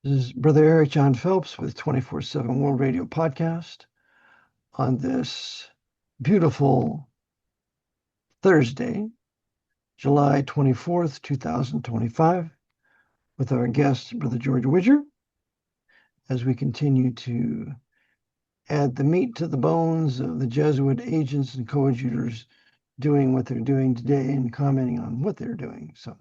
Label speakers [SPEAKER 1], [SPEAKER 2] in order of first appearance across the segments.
[SPEAKER 1] This is Brother Eric John Phelps with 24/7 World Radio Podcast on this beautiful Thursday, July 24th, 2025, with our guest, Brother George Widger, as we continue to add the meat to the bones of the Jesuit agents and coadjutors doing what they're doing today and commenting on what they're doing. So,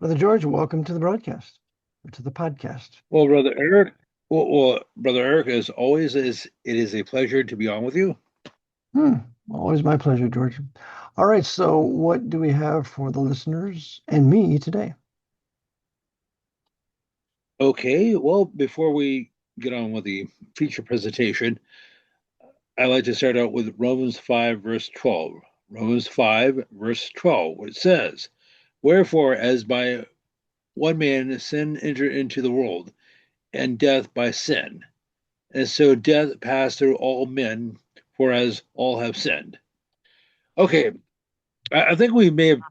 [SPEAKER 1] Brother George, welcome to the broadcast, or to the podcast.
[SPEAKER 2] Well, Brother Eric, Brother Eric, as always, it is a pleasure to be on with you.
[SPEAKER 1] Hmm. Always my pleasure, George. All right, so what do we have for the listeners and me today?
[SPEAKER 2] Okay, well, before we get on with the feature presentation, I'd like to start out with Romans 5, verse 12. Romans 5, verse 12, which says, "Wherefore, as by one man sin entered into the world, and death by sin, and so death passed through all men, for as all have sinned." Okay, I think we may have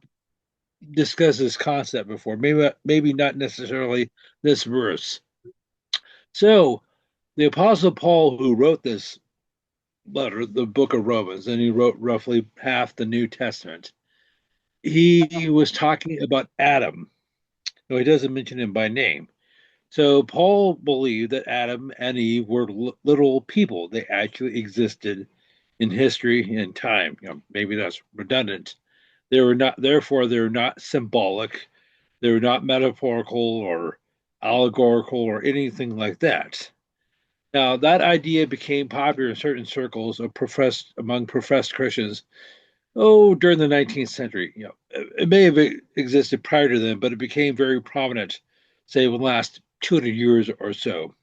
[SPEAKER 2] discussed this concept before, maybe not necessarily this verse. So the Apostle Paul, who wrote this letter, the book of Romans, and he wrote roughly half the New Testament, he was talking about Adam. No, he doesn't mention him by name. So Paul believed that Adam and Eve were literal people. They actually existed in history and time. Maybe that's redundant. They were not, therefore, they're not symbolic. They're not metaphorical or allegorical or anything like that. Now, that idea became popular in certain circles of professed Christians. Oh, during the 19th century, it may have existed prior to then, but it became very prominent, say, in the last 200 years or so,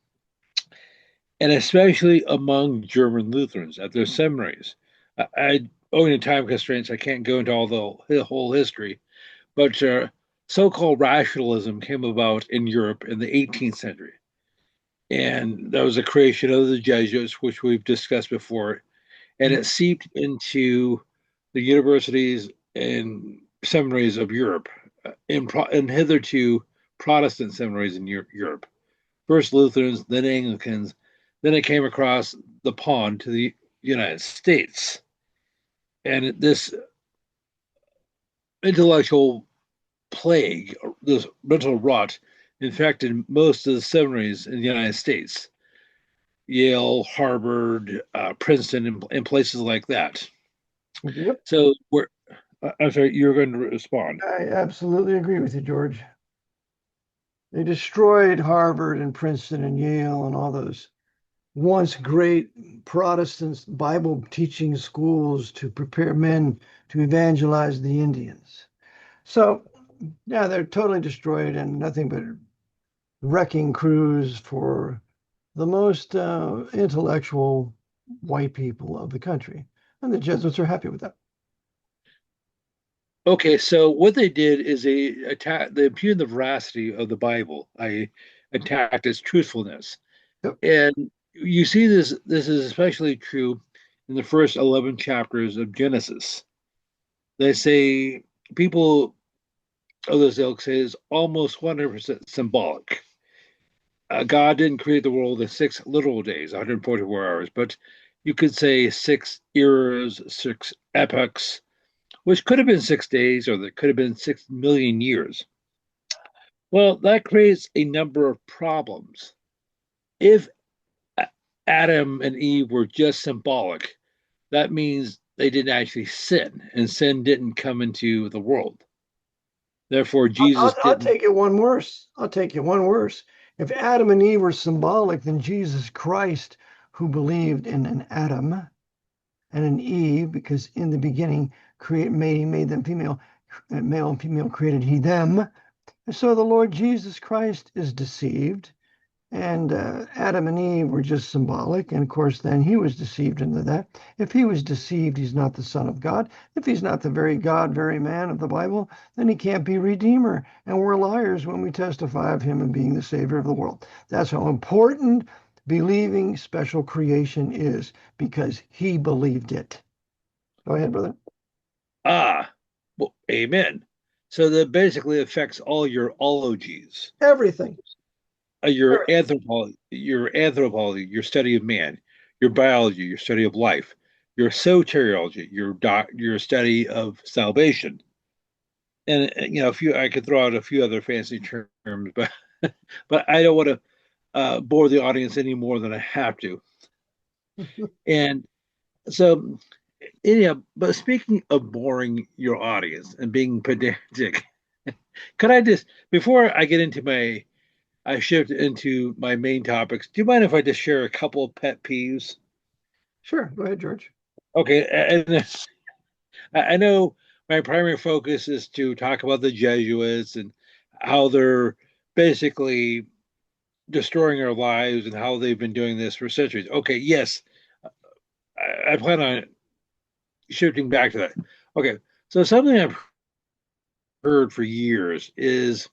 [SPEAKER 2] and especially among German Lutherans at their seminaries. Owing to time constraints, I can't go into all the whole history, but so-called rationalism came about in Europe in the 18th century. And that was a creation of the Jesuits, which we've discussed before. And it seeped into the universities and seminaries of Europe, and hitherto Protestant seminaries in Europe. First Lutherans, then Anglicans, then it came across the pond to the United States. And this intellectual plague, this mental rot, infected most of the seminaries in the United States. Yale, Harvard, Princeton, and places like that.
[SPEAKER 1] Yep,
[SPEAKER 2] So I'm sorry, you're going to respond.
[SPEAKER 1] I absolutely agree with you, George. They destroyed Harvard and Princeton and Yale and all those once great Protestant Bible teaching schools to prepare men to evangelize the Indians. So, yeah, they're totally destroyed and nothing but wrecking crews for the most intellectual white people of the country. And the Jesuits are happy with that.
[SPEAKER 2] Okay, so what they did is they impugned the veracity of the Bible. I attacked its truthfulness.
[SPEAKER 1] Yep.
[SPEAKER 2] And you see this is especially true in the first 11 chapters of Genesis. They say people of this ilk say is almost 100% symbolic. God didn't create the world in 6 literal days, 144 hours, but you could say 6 eras, 6 epochs, which could have been 6 days or that could have been 6 million years. Well, that creates a number of problems. If Adam and Eve were just symbolic, that means they didn't actually sin, and sin didn't come into the world. Therefore, Jesus
[SPEAKER 1] I'll
[SPEAKER 2] didn't.
[SPEAKER 1] take it one worse. I'll take it one worse. If Adam and Eve were symbolic, then Jesus Christ, who believed in an Adam and an Eve, because in the beginning he made them female, male and female created he them. And so the Lord Jesus Christ is deceived. And Adam and Eve were just symbolic. And of course, then he was deceived into that. If he was deceived, he's not the Son of God. If he's not the very God, very man of the Bible, then he can't be Redeemer. And we're liars when we testify of him and being the Savior of the world. That's how important believing special creation is, because he believed it. Go ahead, brother.
[SPEAKER 2] Ah, well, amen. So that basically affects all your ologies.
[SPEAKER 1] Everything.
[SPEAKER 2] your
[SPEAKER 1] Sure.
[SPEAKER 2] anthropology, your study of man, your biology, your study of life, your soteriology, your study of salvation. And a few I could throw out a few other fancy terms, but but I don't want to bore the audience any more than I have to. And so, anyhow, but speaking of boring your audience and being pedantic, could I just, before I shift into my main topics, do you mind if I just share a couple of pet peeves?
[SPEAKER 1] Sure. Go ahead, George.
[SPEAKER 2] Okay, and I know my primary focus is to talk about the Jesuits and how they're basically destroying our lives and how they've been doing this for centuries. Okay, yes, I plan on shifting back to that. Okay, so something I've heard for years is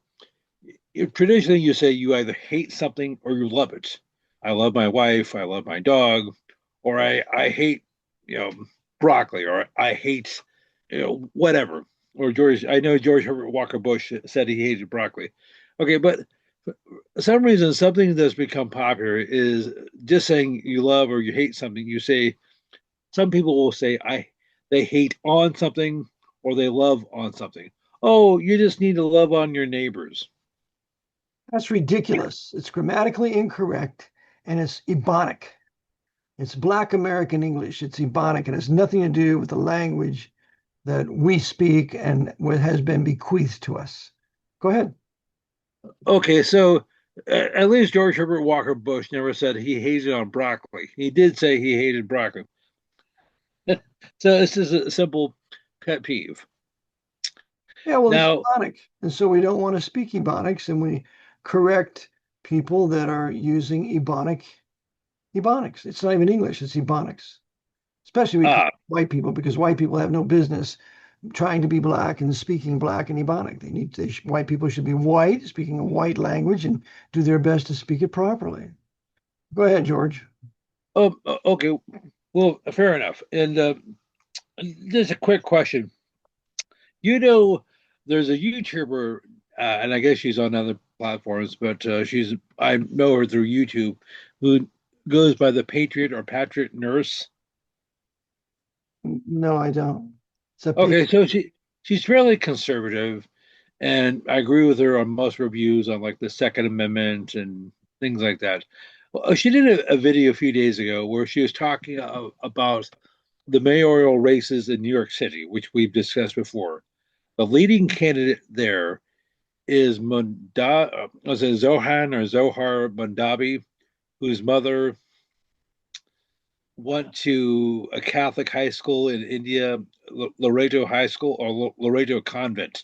[SPEAKER 2] traditionally you say you either hate something or you love it. I love my wife, I love my dog, or I hate you know broccoli, or I hate whatever. Or I know George Herbert Walker Bush said he hated broccoli. Okay, but for some reason something that's become popular is just saying you love or you hate something. You say some people will say they hate on something or they love on something. Oh, you just need to love on your neighbors.
[SPEAKER 1] That's ridiculous. It's grammatically incorrect and it's Ebonic. It's Black American English. It's Ebonic and has nothing to do with the language that we speak and what has been bequeathed to us. Go ahead.
[SPEAKER 2] Okay, so at least George Herbert Walker Bush never said he hated on broccoli. He did say he hated broccoli. So this is a simple pet peeve.
[SPEAKER 1] Yeah, well, it's
[SPEAKER 2] Now,
[SPEAKER 1] Ebonic. And so we don't want to speak Ebonics and we correct people that are using Ebonics. It's not even English, it's Ebonics. Especially we
[SPEAKER 2] ah,
[SPEAKER 1] correct white people because white people have no business trying to be black and speaking black and Ebonic. White people should be white, speaking a white language, and do their best to speak it properly. Go ahead, George.
[SPEAKER 2] okay, well, fair enough. And just a quick question. You know, there's a YouTuber, and I guess she's on other platforms, but I know her through YouTube, who goes by the Patriot or Patriot Nurse.
[SPEAKER 1] No, I don't. It's a paper.
[SPEAKER 2] Okay, so she's fairly conservative, and I agree with her on most reviews on like the Second Amendment and things like that. Well, she did a video a few days ago where she was talking about the mayoral races in New York City, which we've discussed before. The leading candidate there is was it Zohan or Zohar Mundabi, whose mother went to a Catholic high school in India, Loreto High School or Loreto Convent.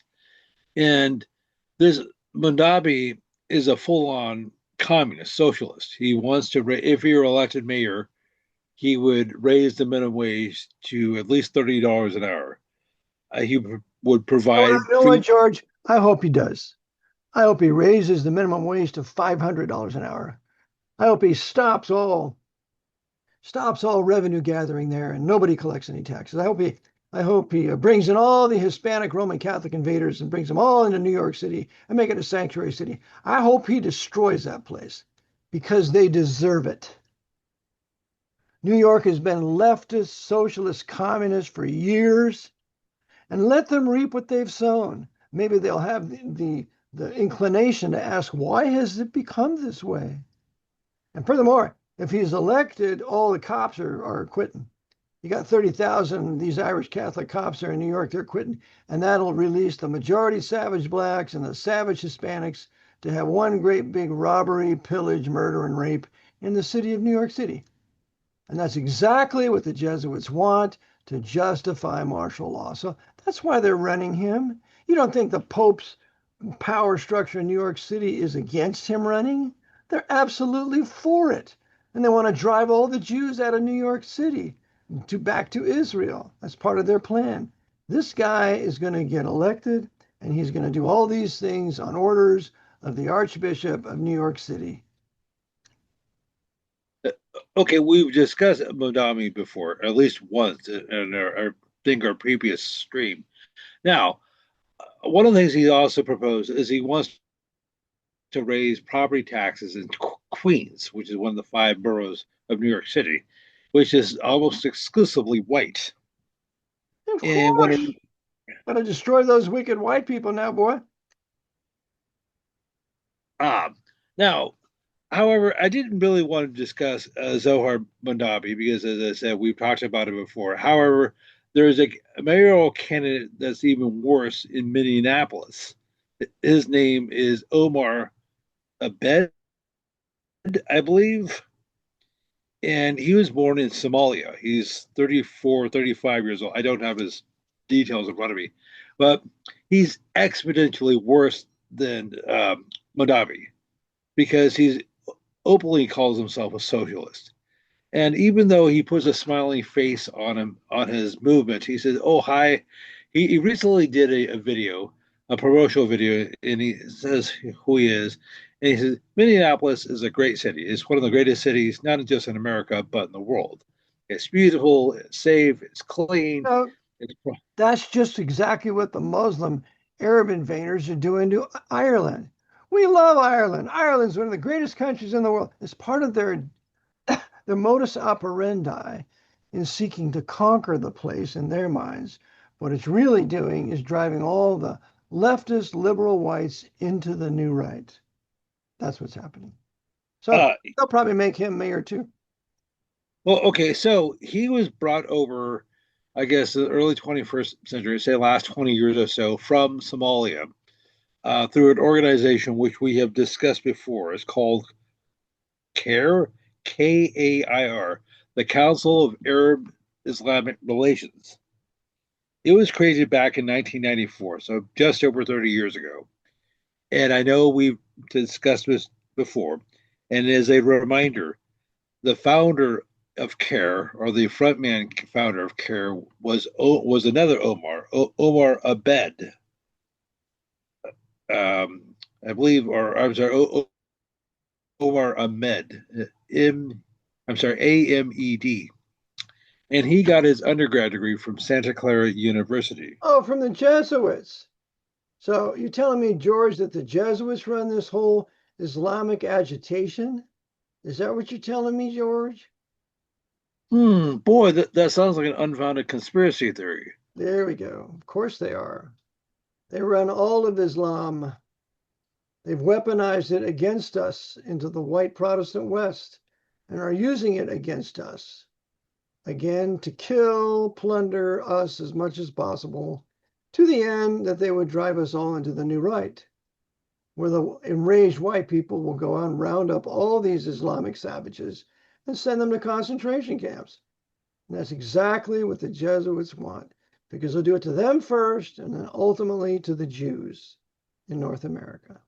[SPEAKER 2] And this Mundabi is a full-on communist socialist. He wants to, if he were elected mayor, he would raise the minimum wage to at least $30 an hour. He would provide
[SPEAKER 1] You know what,
[SPEAKER 2] free.
[SPEAKER 1] George? I hope he does. I hope he raises the minimum wage to $500 an hour. I hope he stops all revenue gathering there and nobody collects any taxes. I hope he brings in all the Hispanic Roman Catholic invaders and brings them all into New York City and make it a sanctuary city. I hope he destroys that place because they deserve it. New York has been leftist, socialist, communist for years, and let them reap what they've sown. Maybe they'll have the inclination to ask, why has it become this way? And furthermore, if he's elected, all the cops are quitting. You got 30,000 these Irish Catholic cops there in New York, they're quitting. And that'll release the majority savage blacks and the savage Hispanics to have one great big robbery, pillage, murder, and rape in the city of New York City. And that's exactly what the Jesuits want to justify martial law. So that's why they're running him. You don't think the Pope's power structure in New York City is against him running? They're absolutely for it. And they want to drive all the Jews out of New York City back to Israel. That's part of their plan. This guy is going to get elected and he's going to do all these things on orders of the Archbishop of New York City.
[SPEAKER 2] Okay, we've discussed Modami before, at least once in our previous stream. Now, one of the things he also proposed is he wants to raise property taxes in Queens, which is one of the 5 boroughs of New York City, which is almost exclusively white.
[SPEAKER 1] Of
[SPEAKER 2] And when
[SPEAKER 1] course. Gotta destroy those wicked white people now, boy.
[SPEAKER 2] um, now, however, I didn't really want to discuss Zohar Mundabi because, as I said, we've talked about it before. However, there's a mayoral candidate that's even worse in Minneapolis. His name is Omar Abed, I believe, and he was born in Somalia. He's 34, 35 years old. I don't have his details in front of me, but he's exponentially worse than Madavi because he's openly calls himself a socialist. And even though he puts a smiling face on him on his movement, he says, "Oh, hi." He recently did a video, a promotional video, and he says who he is. And he says, Minneapolis is a great city. It's one of the greatest cities, not just in America, but in the world. It's beautiful, it's safe, it's clean.
[SPEAKER 1] No,
[SPEAKER 2] It's,
[SPEAKER 1] that's just exactly what the Muslim Arab invaders are doing to Ireland. We love Ireland. Ireland's one of the greatest countries in the world. It's part of their modus operandi in seeking to conquer the place in their minds. What it's really doing is driving all the leftist liberal whites into the new right. That's what's happening. So
[SPEAKER 2] uh,
[SPEAKER 1] they'll probably make him mayor too.
[SPEAKER 2] well, okay, so he was brought over, I guess, the early 21st century, say last 20 years or so, from Somalia through an organization which we have discussed before. It's called CAIR, KAIR, the Council of Arab Islamic Relations. It was created back in 1994, so just over 30 years ago. And I know we've discussed this before. And as a reminder, the founder of CAIR, or the frontman founder of CAIR, was another Omar, Omar Abed, I believe, or I'm sorry, Omar Ahmed, I'm sorry, AMED, and he got his undergrad degree from Santa Clara University.
[SPEAKER 1] Oh, from the Jesuits. So you're telling me, George, that the Jesuits run this whole Islamic agitation? Is that what you're telling me, George?
[SPEAKER 2] Boy, that sounds like an unfounded conspiracy theory.
[SPEAKER 1] There we go. Of course they are. They run all of Islam. They've weaponized it against us into the white Protestant West and are using it against us. Again, to kill, plunder us as much as possible, to the end that they would drive us all into the new right, where the enraged white people will go out and round up all these Islamic savages and send them to concentration camps. And that's exactly what the Jesuits want, because they'll do it to them first and then ultimately to the Jews in North America.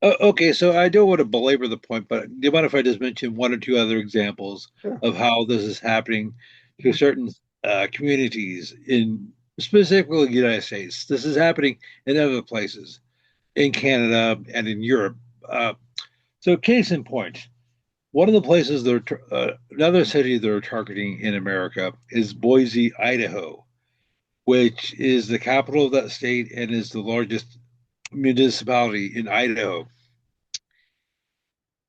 [SPEAKER 2] Okay, so I don't want to belabor the point, but do you mind if I just mention one or two other examples
[SPEAKER 1] Sure.
[SPEAKER 2] of how this is happening to certain communities in specifically the United States? This is happening in other places, in Canada and in Europe. So, case in point, one of the places another city they're targeting in America is Boise, Idaho, which is the capital of that state and is the largest municipality in Idaho.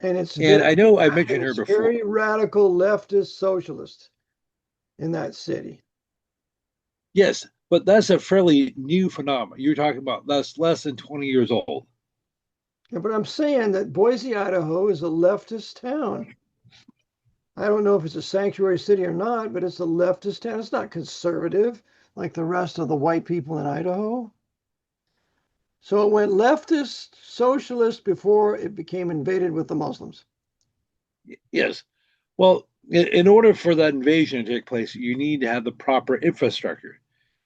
[SPEAKER 1] And it's
[SPEAKER 2] And
[SPEAKER 1] very,
[SPEAKER 2] I know I mentioned her
[SPEAKER 1] very
[SPEAKER 2] before.
[SPEAKER 1] radical leftist socialist in that city.
[SPEAKER 2] Yes, but that's a fairly new phenomenon. You're talking about that's less than 20 years old.
[SPEAKER 1] Yeah, but I'm saying that Boise, Idaho is a leftist town. I don't know if it's a sanctuary city or not, but it's a leftist town. It's not conservative like the rest of the white people in Idaho. So it went leftist, socialist before it became invaded with the Muslims.
[SPEAKER 2] Yes. Well, in order for that invasion to take place, you need to have the proper infrastructure.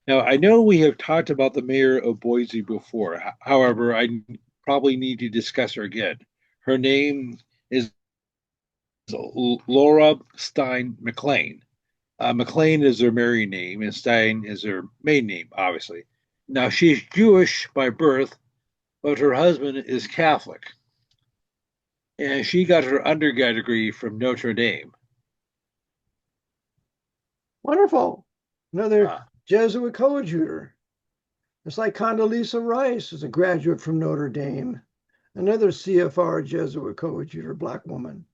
[SPEAKER 2] Now, I know we have talked about the mayor of Boise before. However, I probably need to discuss her again. Her name is Laura Stein McLean. McLean is her married name, and Stein is her maiden name, obviously. Now, she's Jewish by birth, but her husband is Catholic, and she got her undergrad degree from Notre Dame.
[SPEAKER 1] Wonderful. Another
[SPEAKER 2] Uh,
[SPEAKER 1] Jesuit coadjutor. It's like Condoleezza Rice is a graduate from Notre Dame. another CFR Jesuit coadjutor, black woman.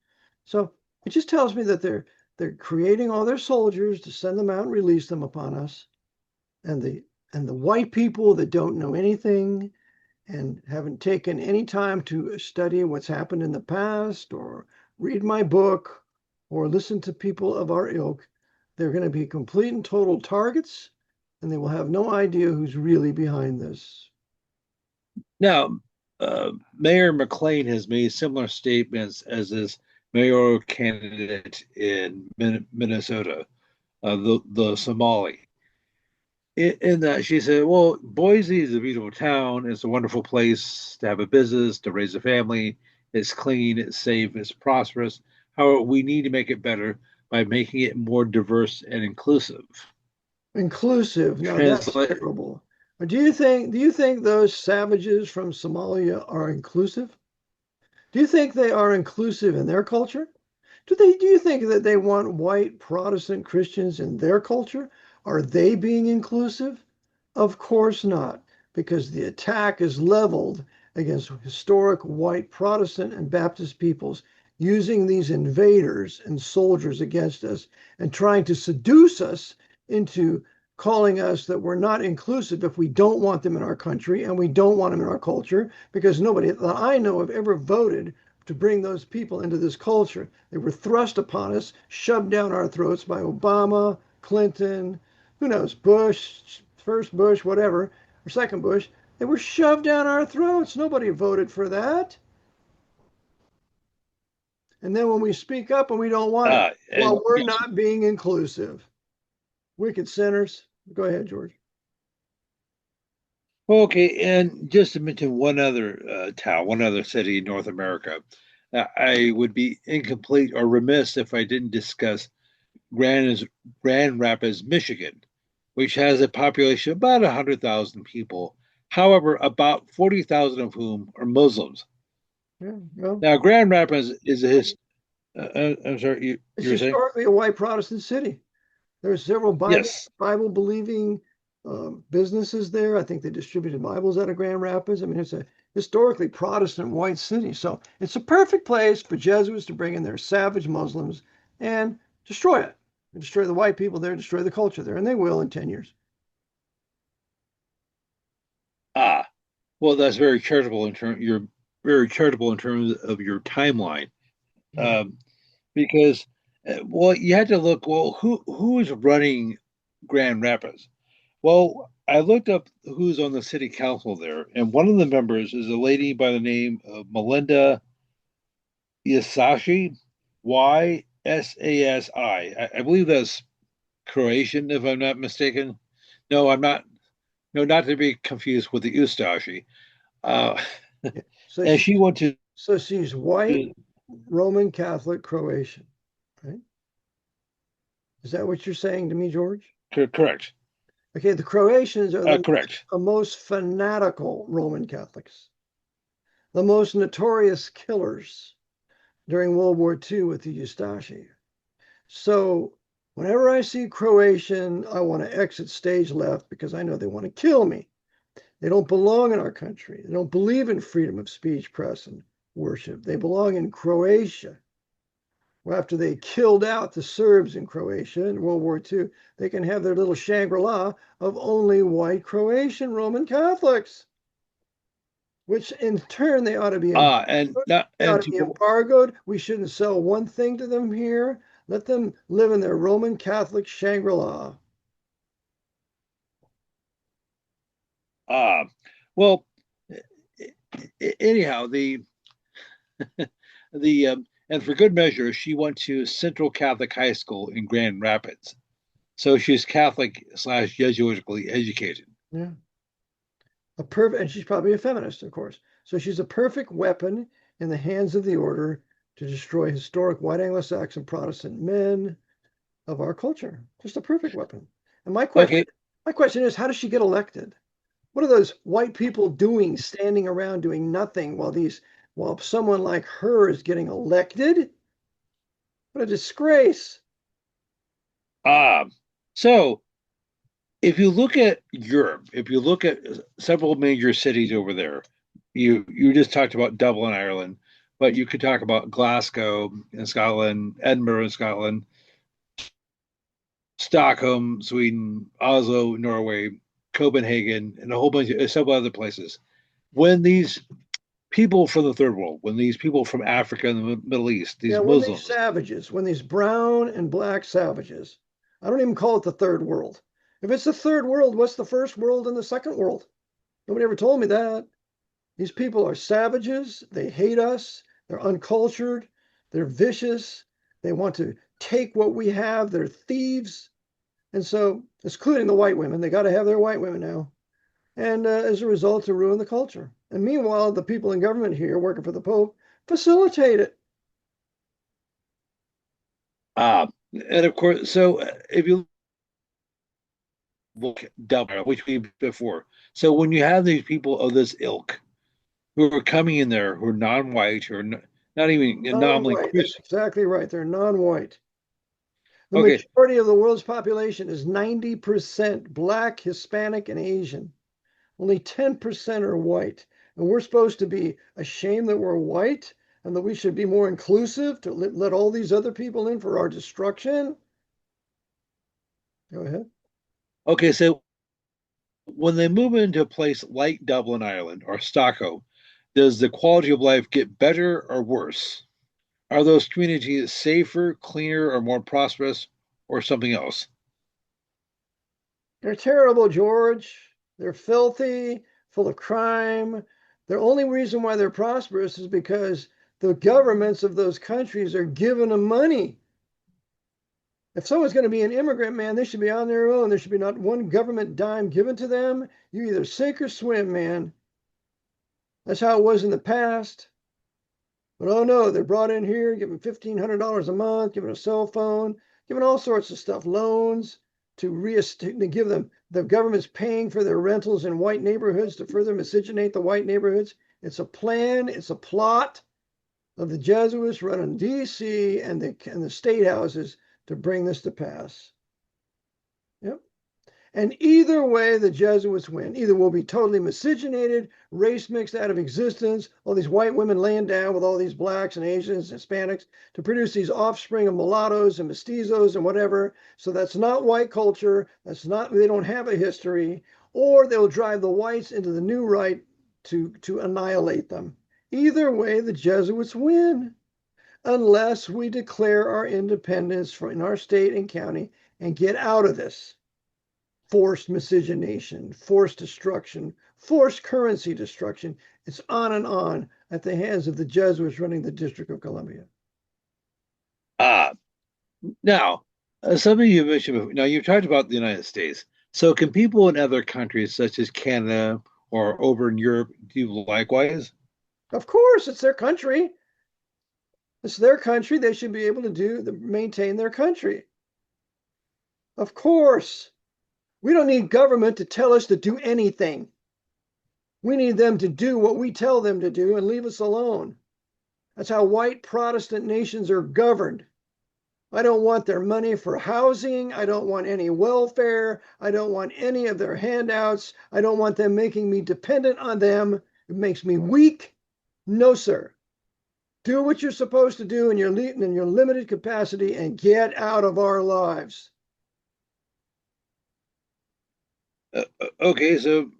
[SPEAKER 1] So it just tells me that they're creating all their soldiers to send them out and release them upon us. And the white people that don't know anything and haven't taken any time to study what's happened in the past or read my book or listen to people of our ilk, they're going to be complete and total targets, and they will have no idea who's really behind this.
[SPEAKER 2] Now, Mayor McLean has made similar statements as his mayoral candidate in Minnesota, the Somali. In that she said, well, Boise is a beautiful town. It's a wonderful place to have a business, to raise a family. It's clean, it's safe, it's prosperous. However, we need to make it better by making it more diverse and inclusive.
[SPEAKER 1] Inclusive. Now that's
[SPEAKER 2] Translate.
[SPEAKER 1] terrible. Do you think those savages from Somalia are inclusive? Do you think they are inclusive in their culture? Do you think that they want white Protestant Christians in their culture? Are they being inclusive? Of course not, because the attack is leveled against historic white Protestant and Baptist peoples using these invaders and soldiers against us and trying to seduce us into calling us that we're not inclusive if we don't want them in our country and we don't want them in our culture, because nobody that I know of ever voted to bring those people into this culture. They were thrust upon us, shoved down our throats by Obama, Clinton, who knows, Bush, first Bush, whatever, or second Bush. They were shoved down our throats. Nobody voted for that. And then when we speak up and we don't want it,
[SPEAKER 2] And
[SPEAKER 1] well, we're
[SPEAKER 2] yes,
[SPEAKER 1] not being inclusive. Wicked sinners. Go ahead, George.
[SPEAKER 2] okay, and just to mention one other town, one other city in North America, I would be incomplete or remiss if I didn't discuss Grand Rapids, Michigan, which has a population of about 100,000 people. However, about 40,000 of whom are Muslims.
[SPEAKER 1] Yeah, well,
[SPEAKER 2] Now, Grand Rapids is a his. I'm sorry,
[SPEAKER 1] it's
[SPEAKER 2] you were saying?
[SPEAKER 1] historically a white Protestant city. There are several
[SPEAKER 2] Yes.
[SPEAKER 1] Bible believing businesses there. I think they distributed Bibles out of Grand Rapids. I mean, it's a historically Protestant white city, so it's a perfect place for Jesuits to bring in their savage Muslims and destroy it, and destroy the white people there, destroy the culture there, and they will in 10 years.
[SPEAKER 2] Ah, well, that's very charitable in terms. You're very charitable in terms of your timeline,
[SPEAKER 1] Yeah.
[SPEAKER 2] um, because well, you had to look. Well, who is running Grand Rapids? Well, I looked up who's on the city council there, and one of the members is a lady by the name of Melinda Yasashi, Yasasi. I believe that's Croatian, if I'm not mistaken. No, I'm not. No, not to be confused with the Ustashi. Uh,
[SPEAKER 1] Yeah. So
[SPEAKER 2] and
[SPEAKER 1] she,
[SPEAKER 2] she went to
[SPEAKER 1] so she's white, Roman Catholic, Croatian, right? Is that what you're saying to me, George?
[SPEAKER 2] correct,
[SPEAKER 1] Okay, the Croatians are
[SPEAKER 2] correct.
[SPEAKER 1] the most fanatical Roman Catholics, the most notorious killers during World War II with the Ustashi. So whenever I see Croatian, I want to exit stage left because I know they want to kill me. They don't belong in our country. They don't believe in freedom of speech, press, and worship. They belong in Croatia. Well, after they killed out the Serbs in Croatia in World War II, they can have their little Shangri-La of only white Croatian Roman Catholics, which in turn they ought to be
[SPEAKER 2] And
[SPEAKER 1] embargoed.
[SPEAKER 2] not
[SPEAKER 1] They ought
[SPEAKER 2] and
[SPEAKER 1] to be
[SPEAKER 2] to
[SPEAKER 1] embargoed. We shouldn't sell one thing to them here. Let them live in their Roman Catholic Shangri-La.
[SPEAKER 2] uh, well, anyhow, the and for good measure, she went to Central Catholic High School in Grand Rapids, so she's Catholic slash Jesuitically educated.
[SPEAKER 1] Yeah. And she's probably a feminist, of course. So she's a perfect weapon in the hands of the order to destroy historic white Anglo-Saxon Protestant men of our culture. Just a perfect weapon. And
[SPEAKER 2] Okay,
[SPEAKER 1] my question is, how does she get elected? What are those white people doing, standing around doing nothing while someone like her is getting elected? What a disgrace.
[SPEAKER 2] uh, so if you look at Europe, if you look at several major cities over there, you just talked about Dublin, Ireland, but you could talk about Glasgow in Scotland, Edinburgh in Scotland, Stockholm, Sweden, Oslo, Norway, Copenhagen, and a whole bunch of several other places. When these people from the third world, when these people from Africa and the Middle East,
[SPEAKER 1] Yeah,
[SPEAKER 2] these
[SPEAKER 1] when these
[SPEAKER 2] Muslims,
[SPEAKER 1] savages, when these brown and black savages, I don't even call it the third world. If it's the third world, what's the first world and the second world? Nobody ever told me that. These people are savages. They hate us. They're uncultured. They're vicious. They want to take what we have. They're thieves. And so, excluding the white women, they got to have their white women now. And as a result, to ruin the culture. And meanwhile, the people in government here working for the Pope facilitate it.
[SPEAKER 2] and of course, so if you look Dublin, which we before, so when you have these people of this ilk who are coming in there who are non-white, who are not even nominally
[SPEAKER 1] Non-white. That's
[SPEAKER 2] Christian.
[SPEAKER 1] exactly right. They're non-white. The
[SPEAKER 2] Okay,
[SPEAKER 1] majority of the world's population is 90% Black, Hispanic, and Asian. Only 10% are white. And we're supposed to be ashamed that we're white and that we should be more inclusive to let all these other people in for our destruction. Go ahead.
[SPEAKER 2] okay, so when they move into a place like Dublin, Ireland, or Stockholm, does the quality of life get better or worse? Are those communities safer, cleaner, or more prosperous, or something else?
[SPEAKER 1] They're terrible, George. They're filthy, full of crime. The only reason why they're prosperous is because the governments of those countries are giving them money. If someone's going to be an immigrant, man, they should be on their own. There should be not one government dime given to them. You either sink or swim, man. That's how it was in the past. But oh no, they're brought in here, given $1,500 a month, given a cell phone, given all sorts of stuff, loans to give them. The government's paying for their rentals in white neighborhoods to further miscegenate the white neighborhoods. It's a plan, it's a plot of the Jesuits running D.C. and the state houses to bring this to pass. Yep. And either way, the Jesuits win. Either we'll be totally miscegenated, race mixed out of existence, all these white women laying down with all these blacks and Asians, Hispanics, to produce these offspring of mulattoes and mestizos and whatever. So that's not white culture. That's not, they don't have a history. Or they'll drive the whites into the new right to annihilate them. Either way, the Jesuits win, unless we declare our independence in our state and county and get out of this forced miscegenation, forced destruction, forced currency destruction. It's on and on at the hands of the Jesuits running the District of Columbia.
[SPEAKER 2] Ah, now, something you mentioned before. Now, you've talked about the United States. So, can people in other countries, such as Canada or over in Europe, do likewise?
[SPEAKER 1] Of course, it's their country. It's their country. They should be able to maintain their country. Of course. We don't need government to tell us to do anything. We need them to do what we tell them to do and leave us alone. That's how white Protestant nations are governed. I don't want their money for housing. I don't want any welfare. I don't want any of their handouts. I don't want them making me dependent on them. It makes me weak. No, sir. Do what you're supposed to do in your limited capacity and get out of our lives.
[SPEAKER 2] Okay, so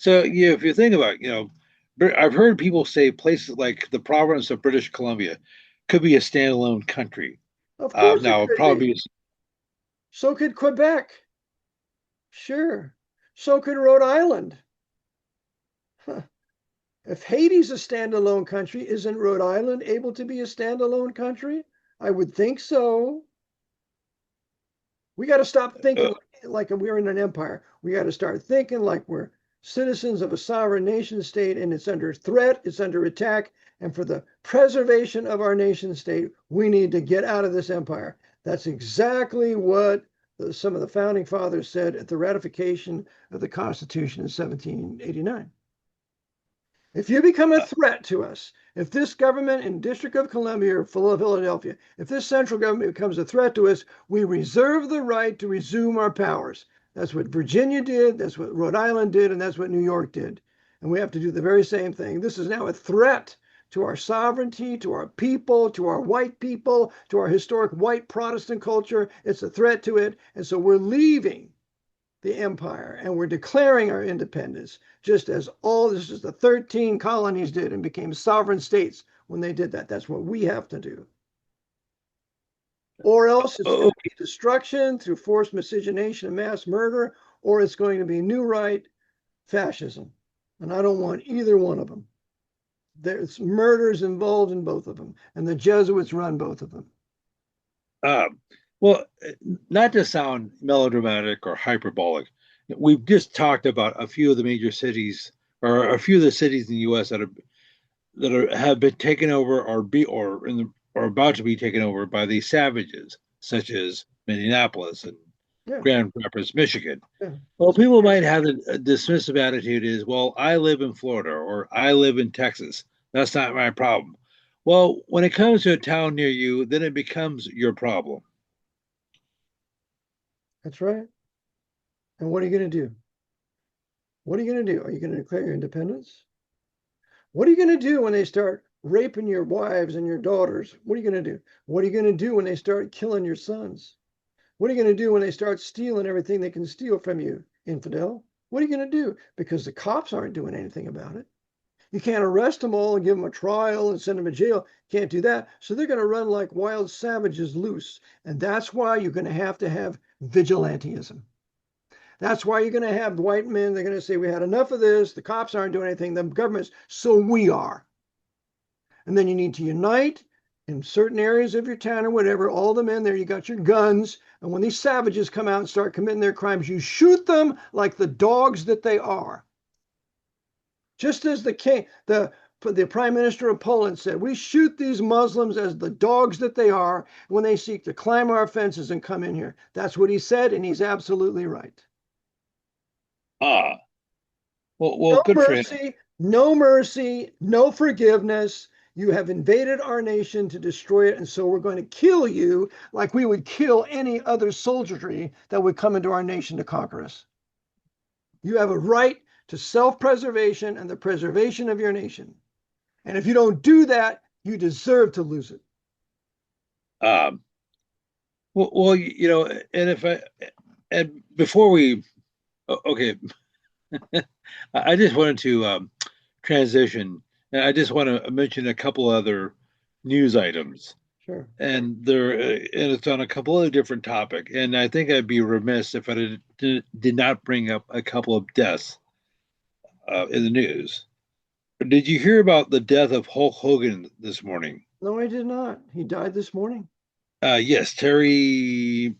[SPEAKER 2] if you think about, I've heard people say places like the province of British Columbia could be a standalone country.
[SPEAKER 1] Of course it
[SPEAKER 2] Now, it'd
[SPEAKER 1] could be.
[SPEAKER 2] probably be
[SPEAKER 1] So could Quebec. Sure. So could Rhode Island. Huh. If Haiti's a standalone country, isn't Rhode Island able to be a standalone country? I would think so. We got to stop thinking like we're in an empire. We got to start thinking like we're citizens of a sovereign nation state and it's under threat, it's under attack. And for the preservation of our nation state, we need to get out of this empire. That's exactly what some of the founding fathers said at the ratification of the Constitution in 1789. If you become a threat to us, if this government in District of Columbia or Philadelphia, if this central government becomes a threat to us, we reserve the right to resume our powers. That's what Virginia did, that's what Rhode Island did, and that's what New York did. And we have to do the very same thing. This is now a threat to our sovereignty, to our people, to our white people, to our historic white Protestant culture. It's a threat to it. And so we're leaving the empire and we're declaring our independence, just as all this is the 13 colonies did and became sovereign states when they did that. That's what we have to do. Or else it's going
[SPEAKER 2] Oh,
[SPEAKER 1] to be destruction through forced miscegenation and mass murder, or it's going to be new right fascism. And I don't want either one of them. There's murders involved in both of them, and the Jesuits run both of them.
[SPEAKER 2] um, well, not to sound melodramatic or hyperbolic, we've just talked about a few of the major cities, or a few of the cities in the U.S. have been taken over or about to be taken over by these savages, such as Minneapolis and
[SPEAKER 1] Yeah,
[SPEAKER 2] Grand Rapids, Michigan.
[SPEAKER 1] yeah.
[SPEAKER 2] Well, people might have a dismissive attitude is, well, I live in Florida or I live in Texas. That's not my problem. Well, when it comes to a town near you, then it becomes your problem.
[SPEAKER 1] That's right. And what are you going to do? What are you going to do? Are you going to declare your independence? What are you going to do when they start raping your wives and your daughters? What are you going to do? What are you going to do when they start killing your sons? What are you going to do when they start stealing everything they can steal from you, infidel? What are you going to do? Because the cops aren't doing anything about it. You can't arrest them all and give them a trial and send them to jail. Can't do that. So they're going to run like wild savages loose. And that's why you're going to have vigilantism. That's why you're going to have white men. They're going to say, we had enough of this. The cops aren't doing anything. The government's, so we are. And then you need to unite in certain areas of your town or whatever. All the men there, you got your guns. And when these savages come out and start committing their crimes, you shoot them like the dogs that they are. Just as the prime minister of Poland said, we shoot these Muslims as the dogs that they are when they seek to climb our fences and come in here. That's what he said, and he's absolutely right.
[SPEAKER 2] Ah, well,
[SPEAKER 1] No
[SPEAKER 2] good for him.
[SPEAKER 1] mercy, no mercy, no forgiveness. You have invaded our nation to destroy it, and so we're going to kill you like we would kill any other soldiery that would come into our nation to conquer us. You have a right to self-preservation and the preservation of your nation. And if you don't do that, you deserve to lose it.
[SPEAKER 2] Um, well, and if I and before we, okay, I just wanted to transition, and I just want to mention a couple other news items,
[SPEAKER 1] Sure.
[SPEAKER 2] and it's on a couple of different topics, and I think I'd be remiss if I did not bring up a couple of deaths in the news. Did you hear about the death of Hulk Hogan this morning?
[SPEAKER 1] No, I did not. He died this morning.
[SPEAKER 2] Yes, Terry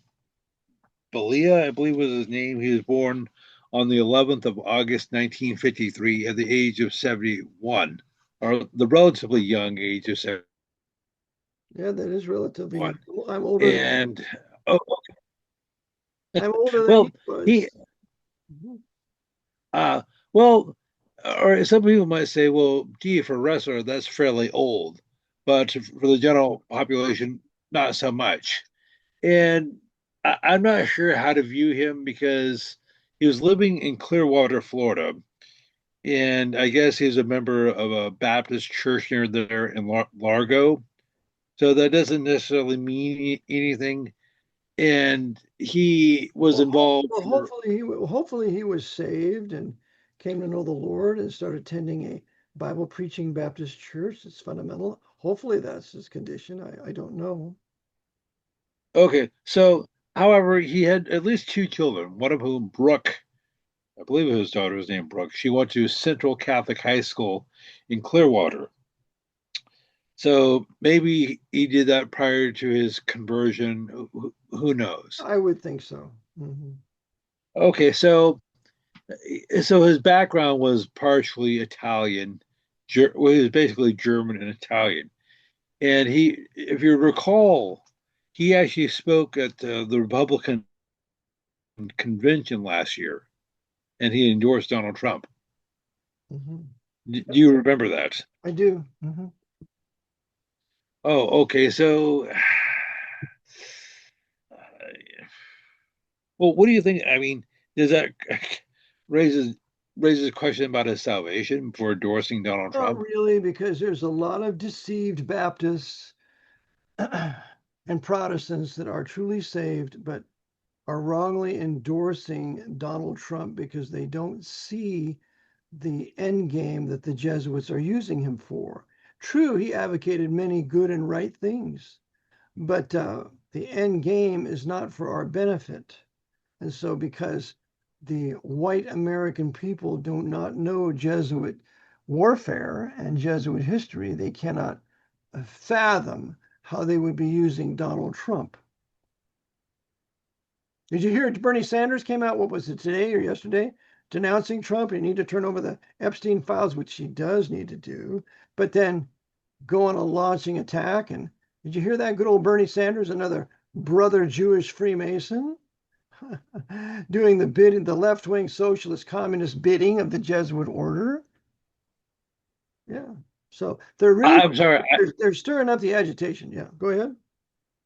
[SPEAKER 2] Bollea, I believe was his name. He was born on the 11th of August, 1953, at the age of 71, or the relatively young age of 71.
[SPEAKER 1] Yeah, that is relatively young. I'm older than
[SPEAKER 2] And oh,
[SPEAKER 1] I'm older than he
[SPEAKER 2] well, he
[SPEAKER 1] was. Mhm.
[SPEAKER 2] uh, well, or some people might say, well, gee, for a wrestler, that's fairly old, but for the general population, not so much. And I'm not sure how to view him because he was living in Clearwater, Florida, and I guess he's a member of a Baptist church near there in Largo. So that doesn't necessarily mean anything. And he was involved for,
[SPEAKER 1] Hopefully he was saved and came to know the Lord and started attending a Bible preaching Baptist church. It's fundamental. Hopefully that's his condition. I don't know.
[SPEAKER 2] okay. So, however, he had at least two children, one of whom, Brooke, I believe his daughter was named Brooke. She went to Central Catholic High School in Clearwater. So maybe he did that prior to his conversion. Who knows?
[SPEAKER 1] I would think so. Hmm.
[SPEAKER 2] Okay, so his background was partially Italian. Well, he was basically German and Italian. And if you recall, he actually spoke at the Republican convention last year, and he endorsed Donald Trump.
[SPEAKER 1] Hmm.
[SPEAKER 2] Do you remember that?
[SPEAKER 1] I do. Hmm.
[SPEAKER 2] Oh, okay. So, well, what do you think? I mean, does that raises? raises a question about his salvation for endorsing Donald
[SPEAKER 1] Not
[SPEAKER 2] Trump.
[SPEAKER 1] really, because there's a lot of deceived Baptists and Protestants that are truly saved, but are wrongly endorsing Donald Trump because they don't see the end game that the Jesuits are using him for. True, he advocated many good and right things, but the end game is not for our benefit. And so, because the white American people do not know Jesuit warfare and Jesuit history, they cannot fathom how they would be using Donald Trump. Did you hear Bernie Sanders came out, what was it, today or yesterday, denouncing Trump? You need to turn over the Epstein files, which he does need to do, but then go on a launching attack. And did you hear that good old Bernie Sanders, another brother Jewish Freemason, doing the bidding, the left-wing socialist communist bidding of the Jesuit order? Yeah. So they're really
[SPEAKER 2] I'm sorry.
[SPEAKER 1] they're stirring up the agitation. Yeah. Go ahead.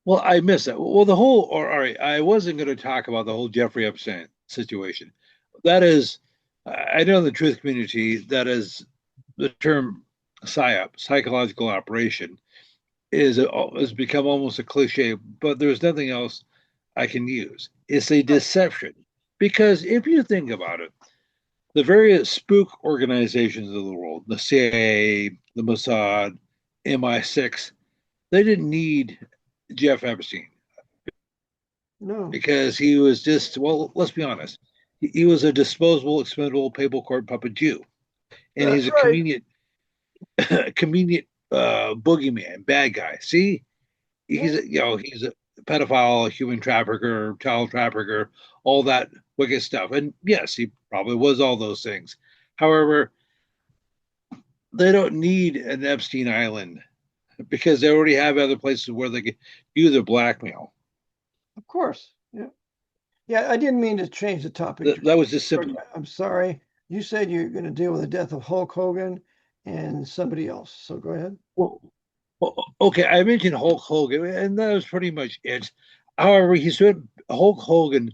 [SPEAKER 2] Well, I missed that. Well, the whole, or all right, I wasn't going to talk about the whole Jeffrey Epstein situation. That is, I know in the truth community, that is the term PSYOP, psychological operation, is has become almost a cliche, but there's nothing else I can use. It's a deception. Because if you think about it, the various spook organizations of the world, the CIA, the Mossad, MI6, they didn't need Jeff Epstein
[SPEAKER 1] No.
[SPEAKER 2] because he was just, well, let's be honest, he was a disposable, expendable, papal court puppet Jew, and
[SPEAKER 1] That's
[SPEAKER 2] he's a
[SPEAKER 1] right.
[SPEAKER 2] convenient boogeyman, bad guy. See, he's he's a pedophile, a human trafficker, child trafficker, all that wicked stuff. And yes, he probably was all those things. However, they don't need an Epstein Island because they already have other places where they can do their blackmail.
[SPEAKER 1] Of course. Yeah. Yeah, I didn't mean to change the topic.
[SPEAKER 2] That was just simple.
[SPEAKER 1] I'm sorry. You said you're going to deal with the death of Hulk Hogan and somebody else. So go ahead.
[SPEAKER 2] Well, okay, I mentioned Hulk Hogan, and that was pretty much it. However, Hulk Hogan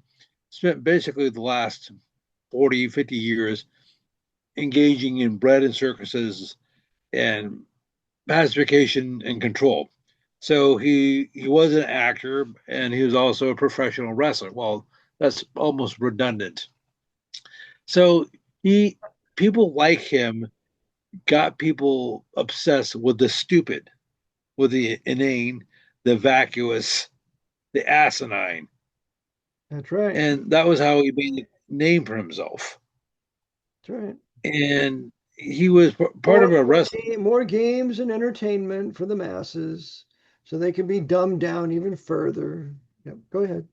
[SPEAKER 2] spent basically the last 40, 50 years engaging in bread and circuses and pacification and control. So he was an actor and he was also a professional wrestler. Well, that's almost redundant. So he people like him got people obsessed with the stupid, with the inane, the vacuous, the asinine.
[SPEAKER 1] That's right.
[SPEAKER 2] And that was how he made a name for himself.
[SPEAKER 1] That's right.
[SPEAKER 2] And he was part
[SPEAKER 1] More,
[SPEAKER 2] of a
[SPEAKER 1] more,
[SPEAKER 2] wrestling.
[SPEAKER 1] more games and entertainment for the masses so they can be dumbed down even further. Yep. Go ahead.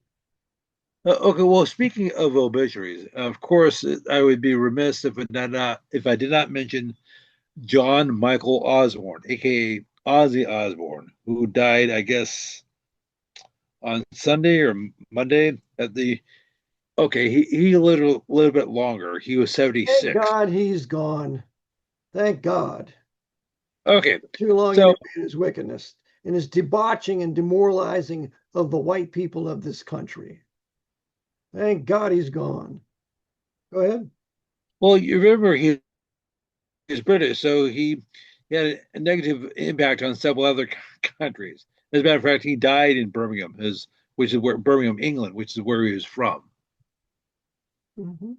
[SPEAKER 2] Okay, well, speaking of obituaries, of course, I would be remiss if I did not mention John Michael Osborne, aka Ozzy Osbourne, who died, I guess, on Sunday or Monday at the. Okay, he lived a little bit longer. He was
[SPEAKER 1] Thank
[SPEAKER 2] 76.
[SPEAKER 1] God he's gone. Thank God.
[SPEAKER 2] Okay,
[SPEAKER 1] Too long he
[SPEAKER 2] so
[SPEAKER 1] lived in his wickedness and his debauching and demoralizing of the white people of this country. Thank God he's gone. Go ahead.
[SPEAKER 2] well, you remember he's British, so he had a negative impact on several other countries. As a matter of fact, he died in Birmingham, which is where Birmingham, England, which is where he was from.
[SPEAKER 1] Mhm.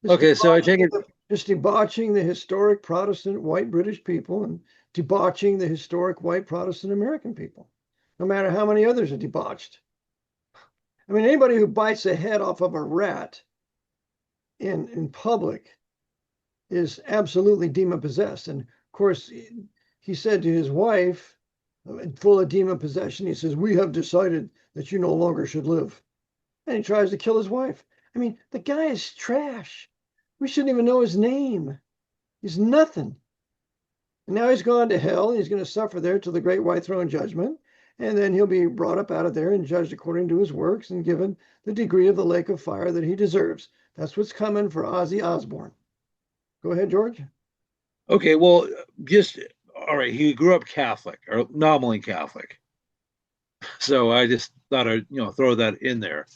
[SPEAKER 2] Okay, so I take it.
[SPEAKER 1] Just debauching the historic Protestant white British people and debauching the historic white Protestant American people, no matter how many others are debauched. I mean, anybody who bites the head off of a rat in public is absolutely demon possessed. And of course, he said to his wife, full of demon possession, he says, "We have decided that you no longer should live." And he tries to kill his wife. I mean, the guy is trash. We shouldn't even know his name. He's nothing. And now he's gone to hell and he's going to suffer there till the great white throne judgment. And then he'll be brought up out of there and judged according to his works and given the degree of the lake of fire that he deserves. That's what's coming for Ozzy Osbourne. Go ahead, George.
[SPEAKER 2] Okay, well, just all right. He grew up Catholic or nominally Catholic, so I just thought I'd throw that in there.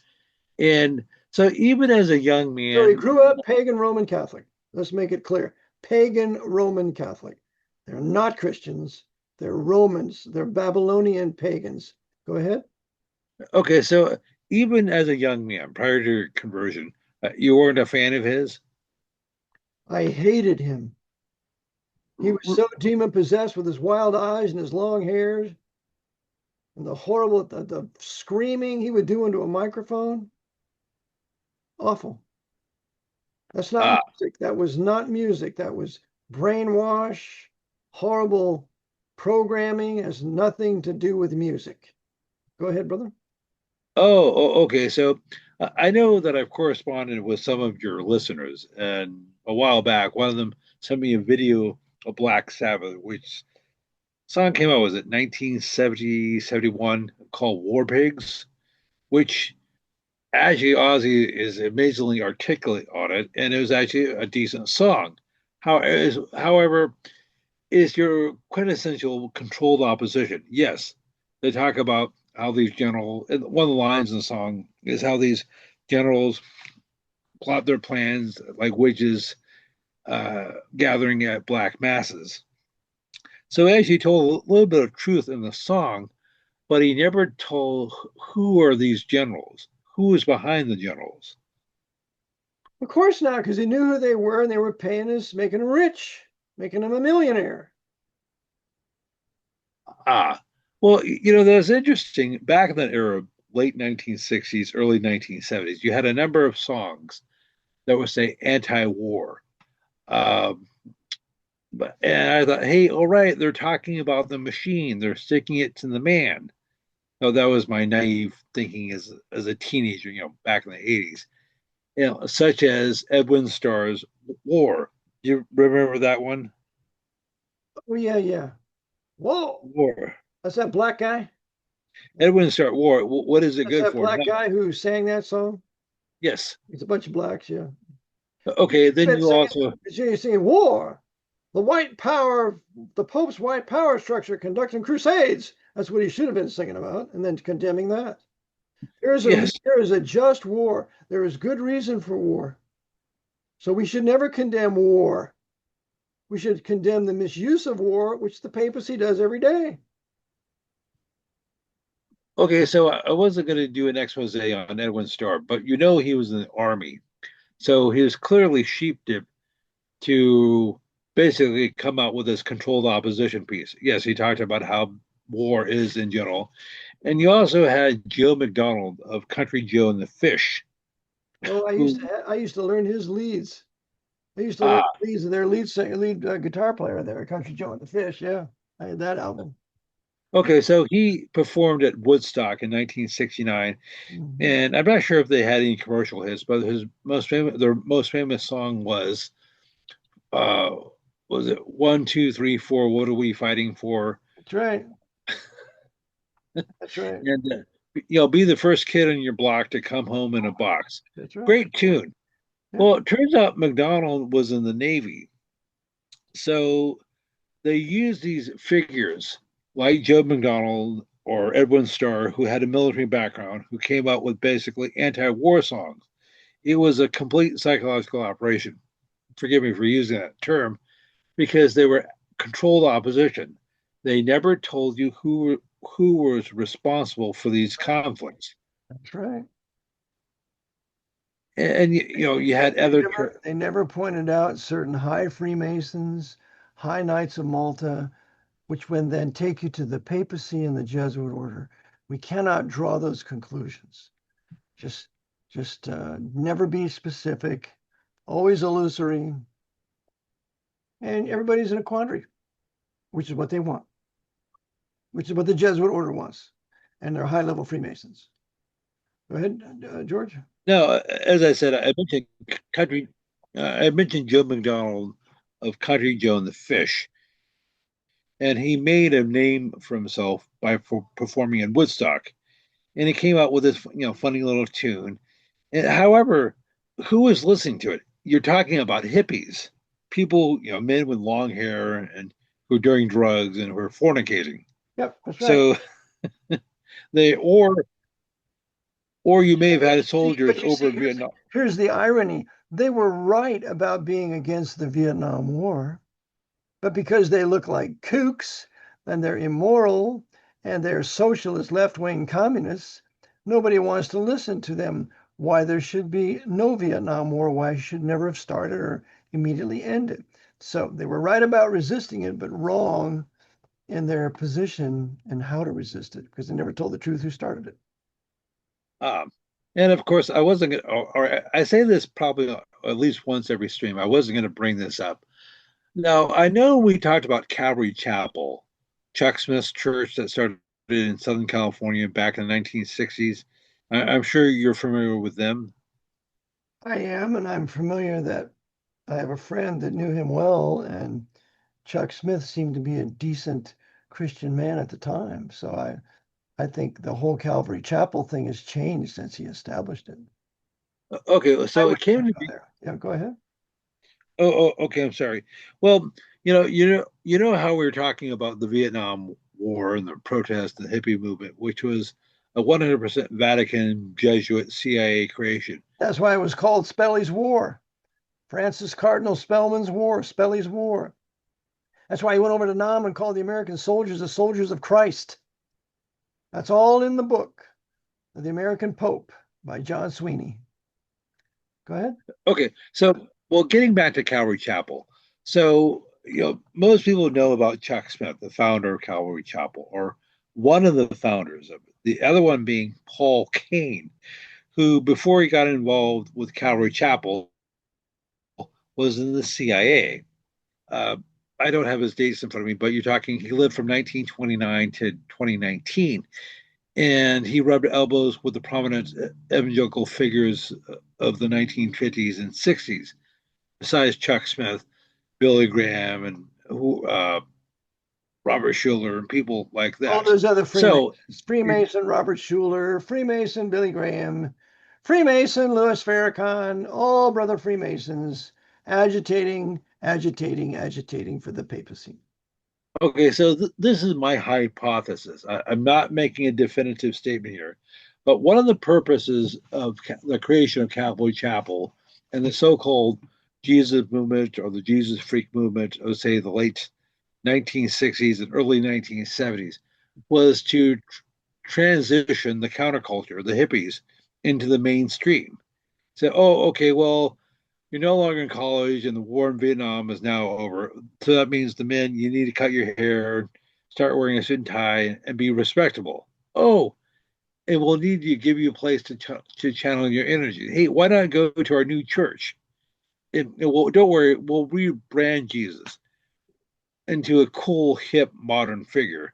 [SPEAKER 2] And So even as a young
[SPEAKER 1] So he
[SPEAKER 2] man,
[SPEAKER 1] grew up pagan Roman Catholic. Let's make it clear. Pagan Roman Catholic. They're not Christians. They're Romans. They're Babylonian pagans. Go ahead.
[SPEAKER 2] okay, so even as a young man prior to your conversion, you weren't a fan of his?
[SPEAKER 1] I hated him. He was so demon possessed with his wild eyes and his long hairs and the horrible, the screaming he would do into a microphone. Awful. That's not
[SPEAKER 2] Ah,
[SPEAKER 1] music. That was not music. That was brainwash, horrible programming. Has nothing to do with music. Go ahead, brother.
[SPEAKER 2] okay. So I know that I've corresponded with some of your listeners, and a while back, one of them sent me a video of Black Sabbath, which song came out, was it 1970, 71, called War Pigs, which actually Ozzy is amazingly articulate on it, and it was actually a decent song. However, is your quintessential controlled opposition. Yes, they talk about how these generals, and one of the lines in the song is how these generals plot their plans like witches gathering at black masses. So he actually told a little bit of truth in the song, but he never told who are these generals, who is behind the generals.
[SPEAKER 1] Of course not, because he knew who they were and they were paying us, making him rich, making him a millionaire.
[SPEAKER 2] Ah, well, that's interesting. Back in that era, late 1960s, early 1970s, you had a number of songs that would say anti-war. Um, and I thought, hey, all right, they're talking about the machine. They're sticking it to the man. No, that was my naive thinking as a teenager, back in the 80s. Such as Edwin Starr's War. Do you remember that one?
[SPEAKER 1] Oh, yeah, yeah. Whoa,
[SPEAKER 2] War.
[SPEAKER 1] that's that black guy.
[SPEAKER 2] Edwin Starr War. What is it
[SPEAKER 1] That's
[SPEAKER 2] good
[SPEAKER 1] that
[SPEAKER 2] for?
[SPEAKER 1] black
[SPEAKER 2] No.
[SPEAKER 1] guy who sang that song.
[SPEAKER 2] Yes.
[SPEAKER 1] It's a bunch of blacks, yeah.
[SPEAKER 2] Okay. Then you also.
[SPEAKER 1] You're singing war, the white power, the Pope's white power structure conducting crusades. That's what he should have been singing about, and then condemning that.
[SPEAKER 2] Yes.
[SPEAKER 1] There is a just war. There is good reason for war. So we should never condemn war. We should condemn the misuse of war, which the papacy does every day.
[SPEAKER 2] Okay. So I wasn't going to do an expose on Edwin Starr, but he was in the army. So he was clearly sheep dipped to basically come out with this controlled opposition piece. Yes, he talked about how war is in general. And you also had Joe McDonald of Country Joe and the Fish,
[SPEAKER 1] Oh,
[SPEAKER 2] who,
[SPEAKER 1] I used to learn his leads. I used to learn
[SPEAKER 2] ah,
[SPEAKER 1] leads of their lead guitar player there, Country Joe and the Fish. Yeah, I had that album.
[SPEAKER 2] okay, so he performed at Woodstock in 1969.
[SPEAKER 1] Mhm.
[SPEAKER 2] And I'm not sure if they had any commercial hits, but their most famous song uh, was it one, two, three, four, what are we fighting for?
[SPEAKER 1] That's right. That's right.
[SPEAKER 2] And be the first kid on your block to come home in a box.
[SPEAKER 1] That's right.
[SPEAKER 2] Great tune.
[SPEAKER 1] Yeah.
[SPEAKER 2] Well, it turns out McDonald was in the Navy. So they used these figures like Joe McDonald or Edwin Starr, who had a military background, who came out with basically anti war songs. It was a complete psychological operation. Forgive me for using that term, because they were controlled opposition. They never told you who was responsible for these conflicts.
[SPEAKER 1] That's right.
[SPEAKER 2] And you had other.
[SPEAKER 1] They never pointed out certain high Freemasons, high Knights of Malta, which would then take you to the papacy and the Jesuit order. We cannot draw those conclusions. Just, just never be specific, always illusory, and everybody's in a quandary, which is what they want, which is what the Jesuit order wants, and they're high-level Freemasons. Go ahead, George.
[SPEAKER 2] No, as I said, country. I mentioned Joe McDonald of Country Joe and the Fish, and he made a name for himself by performing in Woodstock. And he came out with this, funny little tune. And, however, who was listening to it? You're talking about hippies, people, men with long hair and who are doing drugs and who are fornicating.
[SPEAKER 1] Yep, that's right.
[SPEAKER 2] So they or Or you may have had
[SPEAKER 1] See,
[SPEAKER 2] soldiers
[SPEAKER 1] but you
[SPEAKER 2] over
[SPEAKER 1] see,
[SPEAKER 2] in Vietnam.
[SPEAKER 1] here's the irony. They were right about being against the Vietnam War, but because they look like kooks and they're immoral and they're socialist left-wing communists, nobody wants to listen to them why there should be no Vietnam War, why it should never have started or immediately ended. So they were right about resisting it, but wrong in their position and how to resist it because they never told the truth who started it.
[SPEAKER 2] Um, and of course, I wasn't going to, or I say this probably at least once every stream. I wasn't going to bring this up. Now, I know we talked about Calvary Chapel, Chuck Smith's church that started in Southern California back in the 1960s. I'm sure you're familiar with them.
[SPEAKER 1] I am, and I'm familiar that I have a friend that knew him well, and Chuck Smith seemed to be a decent Christian man at the time. So I think the whole Calvary Chapel thing has changed since he established it.
[SPEAKER 2] Okay,
[SPEAKER 1] I
[SPEAKER 2] so it
[SPEAKER 1] wouldn't
[SPEAKER 2] came to
[SPEAKER 1] go
[SPEAKER 2] be.
[SPEAKER 1] there. Yeah, go ahead.
[SPEAKER 2] Okay, I'm sorry. Well, you know how we were talking about the Vietnam War and the protest, the hippie movement, which was a 100% Vatican Jesuit CIA creation.
[SPEAKER 1] That's why it was called Spelly's War. Francis Cardinal Spellman's War, Spelly's War. That's why he went over to Nam and called the American soldiers the soldiers of Christ. That's all in the book, The American Pope by John Sweeney. Go ahead.
[SPEAKER 2] Okay, so well, getting back to Calvary Chapel. So, most people know about Chuck Smith, the founder of Calvary Chapel, or one of the founders of it. The other one being Paul Kane, who, before he got involved with Calvary Chapel, was in the CIA. Uh, I don't have his dates in front of me, but you're talking, he lived from 1929 to 2019. And he rubbed elbows with the prominent evangelical figures of the 1950s and 60s, besides Chuck Smith, Billy Graham, and Robert Schuller, and people like
[SPEAKER 1] All
[SPEAKER 2] that.
[SPEAKER 1] those other
[SPEAKER 2] So,
[SPEAKER 1] Freemasons. Freemason Robert Schuller, Freemason Billy Graham, Freemason Louis Farrakhan, all brother Freemasons agitating, agitating, agitating for the papacy.
[SPEAKER 2] okay, so this is my hypothesis. I'm not making a definitive statement here, but one of the purposes of the creation of Calvary Chapel and the so-called Jesus movement or the Jesus freak movement of, say, the late 1960s and early 1970s was to transition the counterculture, the hippies, into the mainstream. Say, oh, okay, well, you're no longer in college and the war in Vietnam is now over. So that means the men, you need to cut your hair, start wearing a suit and tie, and be respectable. Oh, and we'll need to give you a place to channel your energy. Hey, why not go to our new church? Well, don't worry, we'll rebrand Jesus into a cool, hip, modern figure.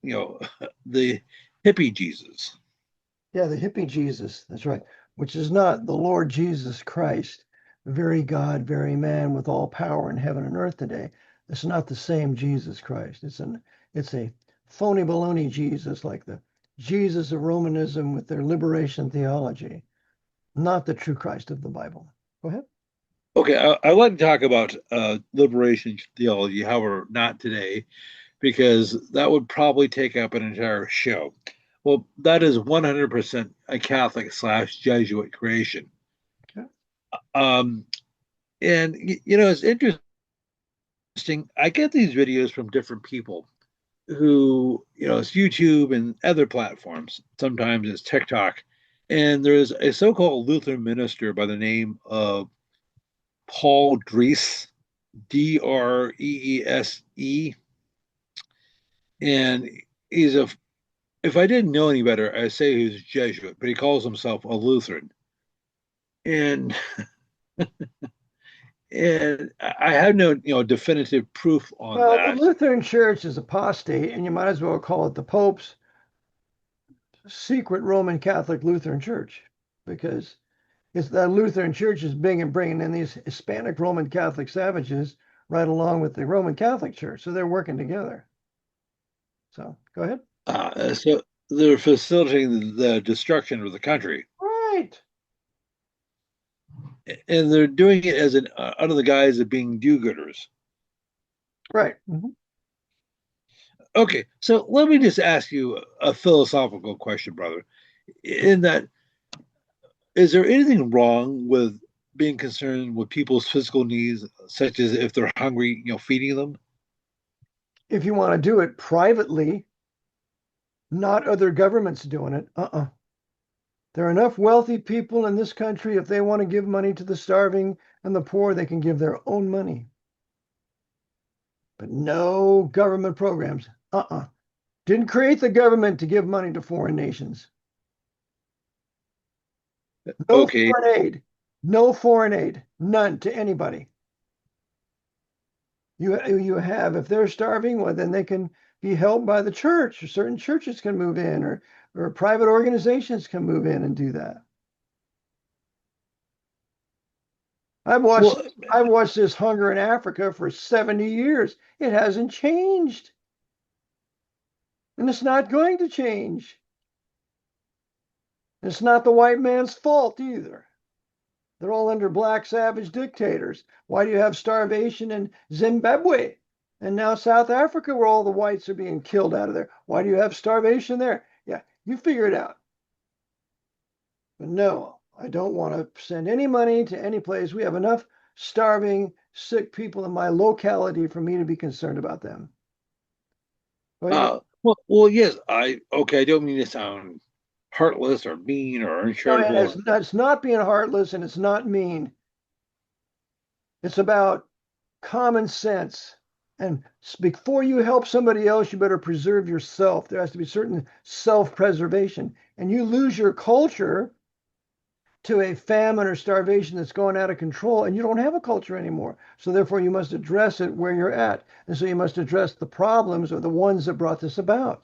[SPEAKER 2] You know, the hippie Jesus.
[SPEAKER 1] Yeah, the hippie Jesus, that's right, which is not the Lord Jesus Christ, very God, very man with all power in heaven and earth today. It's not the same Jesus Christ. It's a phony baloney Jesus, like the Jesus of Romanism with their liberation theology, not the true Christ of the Bible. Go ahead.
[SPEAKER 2] Okay, I like to talk about liberation theology, however, not today, because that would probably take up an entire show. Well, that is 100% a Catholic slash Jesuit creation.
[SPEAKER 1] Okay.
[SPEAKER 2] Um, and, it's interesting. I get these videos from different people who, it's YouTube and other platforms. Sometimes it's TikTok. And there's a so called Lutheran minister by the name of Paul Drees, Dreese. And he's a, if I didn't know any better, I'd say he's a Jesuit, but he calls himself a Lutheran. And and I have no, definitive proof on
[SPEAKER 1] Well, the
[SPEAKER 2] that.
[SPEAKER 1] Lutheran Church is apostate, and you might as well call it the Pope's secret Roman Catholic Lutheran Church, because it's that Lutheran Church is big and bringing in these Hispanic Roman Catholic savages right along with the Roman Catholic Church. So they're working together. So go ahead.
[SPEAKER 2] So they're facilitating the destruction of the country,
[SPEAKER 1] Right.
[SPEAKER 2] and they're doing it as an under the guise of being do-gooders.
[SPEAKER 1] Right. Mm-hmm.
[SPEAKER 2] Okay, so let me just ask you a philosophical question, brother. In that, is there anything wrong with being concerned with people's physical needs, such as if they're hungry, feeding them?
[SPEAKER 1] If you want to do it privately, not other governments doing it, There are enough wealthy people in this country. If they want to give money to the starving and the poor, they can give their own money. But no government programs. Didn't create the government to give money to foreign nations. No
[SPEAKER 2] Okay.
[SPEAKER 1] foreign aid. No foreign aid. None to anybody. You have, if they're starving, well, then they can be helped by the church, or certain churches can move in, or private organizations can move in and do that. I've watched
[SPEAKER 2] Well,
[SPEAKER 1] I've watched this hunger in Africa for 70 years. It hasn't changed. And it's not going to change. It's not the white man's fault either. They're all under black savage dictators. Why do you have starvation in Zimbabwe and now South Africa, where all the whites are being killed out of there? Why do you have starvation there? Yeah, you figure it out. But no, I don't want to send any money to any place. We have enough starving, sick people in my locality for me to be concerned about them.
[SPEAKER 2] well, yes. I don't mean to sound heartless or mean or
[SPEAKER 1] No, and
[SPEAKER 2] uncharitable.
[SPEAKER 1] it's not being heartless and it's not mean. It's about common sense. And before you help somebody else, you better preserve yourself. There has to be certain self-preservation. And you lose your culture to a famine or starvation that's going out of control, and you don't have a culture anymore. So therefore, you must address it where you're at. And so you must address the problems or the ones that brought this about.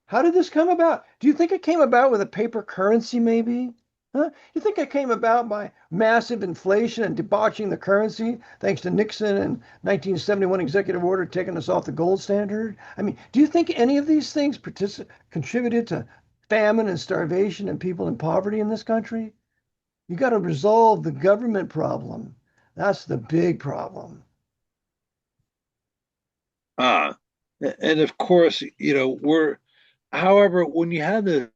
[SPEAKER 1] How did this come about? Do you think it came about with a paper currency, maybe? Huh? You think it came about by massive inflation and debauching the currency, thanks to Nixon and 1971 executive order taking us off the gold standard? I mean, do you think any of these things contributed to famine and starvation and people in poverty in this country? You got to resolve the government problem. That's the big problem.
[SPEAKER 2] Ah, and of course, however, when you have the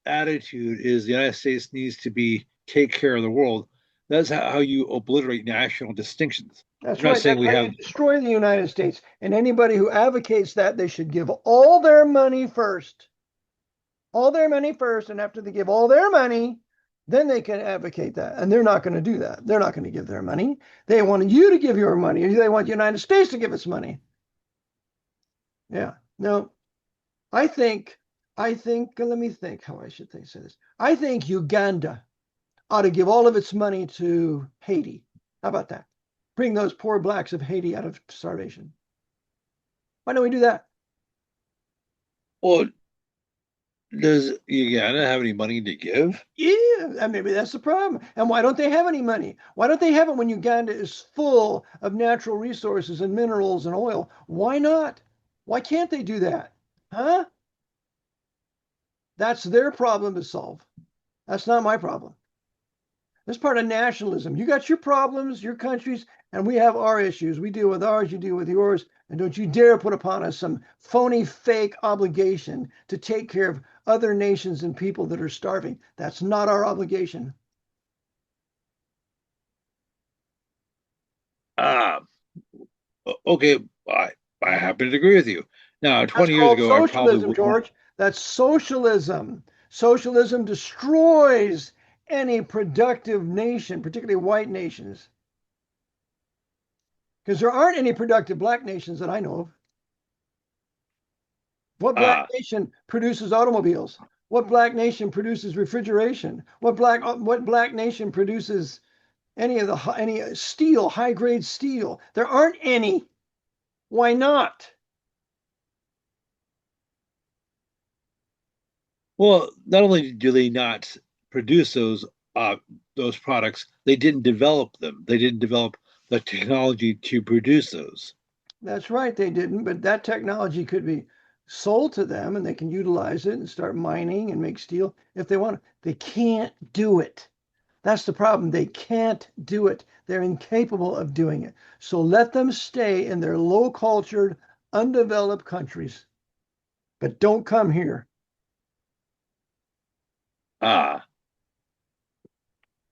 [SPEAKER 2] attitude is the United States needs to be take care of the world, that's how you obliterate national distinctions.
[SPEAKER 1] That's
[SPEAKER 2] I'm not
[SPEAKER 1] right.
[SPEAKER 2] saying
[SPEAKER 1] That's
[SPEAKER 2] we
[SPEAKER 1] how you
[SPEAKER 2] have,
[SPEAKER 1] destroy the United States. And anybody who advocates that, they should give all their money first. All their money first. And after they give all their money, then they can advocate that. And they're not going to do that. They're not going to give their money. They want you to give your money. They want the United States to give its money. Yeah. No, let me think how I should say this. I think Uganda ought to give all of its money to Haiti. How about that? Bring those poor blacks of Haiti out of starvation. Why don't we do that?
[SPEAKER 2] well, does Uganda have any money to give?
[SPEAKER 1] Yeah, and maybe that's the problem. And why don't they have any money? Why don't they have it when Uganda is full of natural resources and minerals and oil? Why not? Why can't they do that? Huh? That's their problem to solve. That's not my problem. That's part of nationalism. You got your problems, your countries, and we have our issues. We deal with ours, you deal with yours. And don't you dare put upon us some phony, fake obligation to take care of other nations and people that are starving. That's not our obligation.
[SPEAKER 2] Ah, okay, I happen to agree with you. Now,
[SPEAKER 1] That's
[SPEAKER 2] 20 years
[SPEAKER 1] called
[SPEAKER 2] ago, I probably
[SPEAKER 1] socialism,
[SPEAKER 2] wouldn't.
[SPEAKER 1] George. That's socialism. Socialism destroys any productive nation, particularly white nations, because there aren't any productive black nations that I know of. What black
[SPEAKER 2] Ah,
[SPEAKER 1] nation produces automobiles? What black nation produces refrigeration? What black nation produces any steel, high grade steel? There aren't any. Why not?
[SPEAKER 2] well, not only do they not produce those products, they didn't develop them. They didn't develop the technology to produce those.
[SPEAKER 1] That's right, they didn't, but that technology could be sold to them and they can utilize it and start mining and make steel if they want. They can't do it. That's the problem. They can't do it. They're incapable of doing it. So let them stay in their low cultured, undeveloped countries, but don't come here.
[SPEAKER 2] Ah.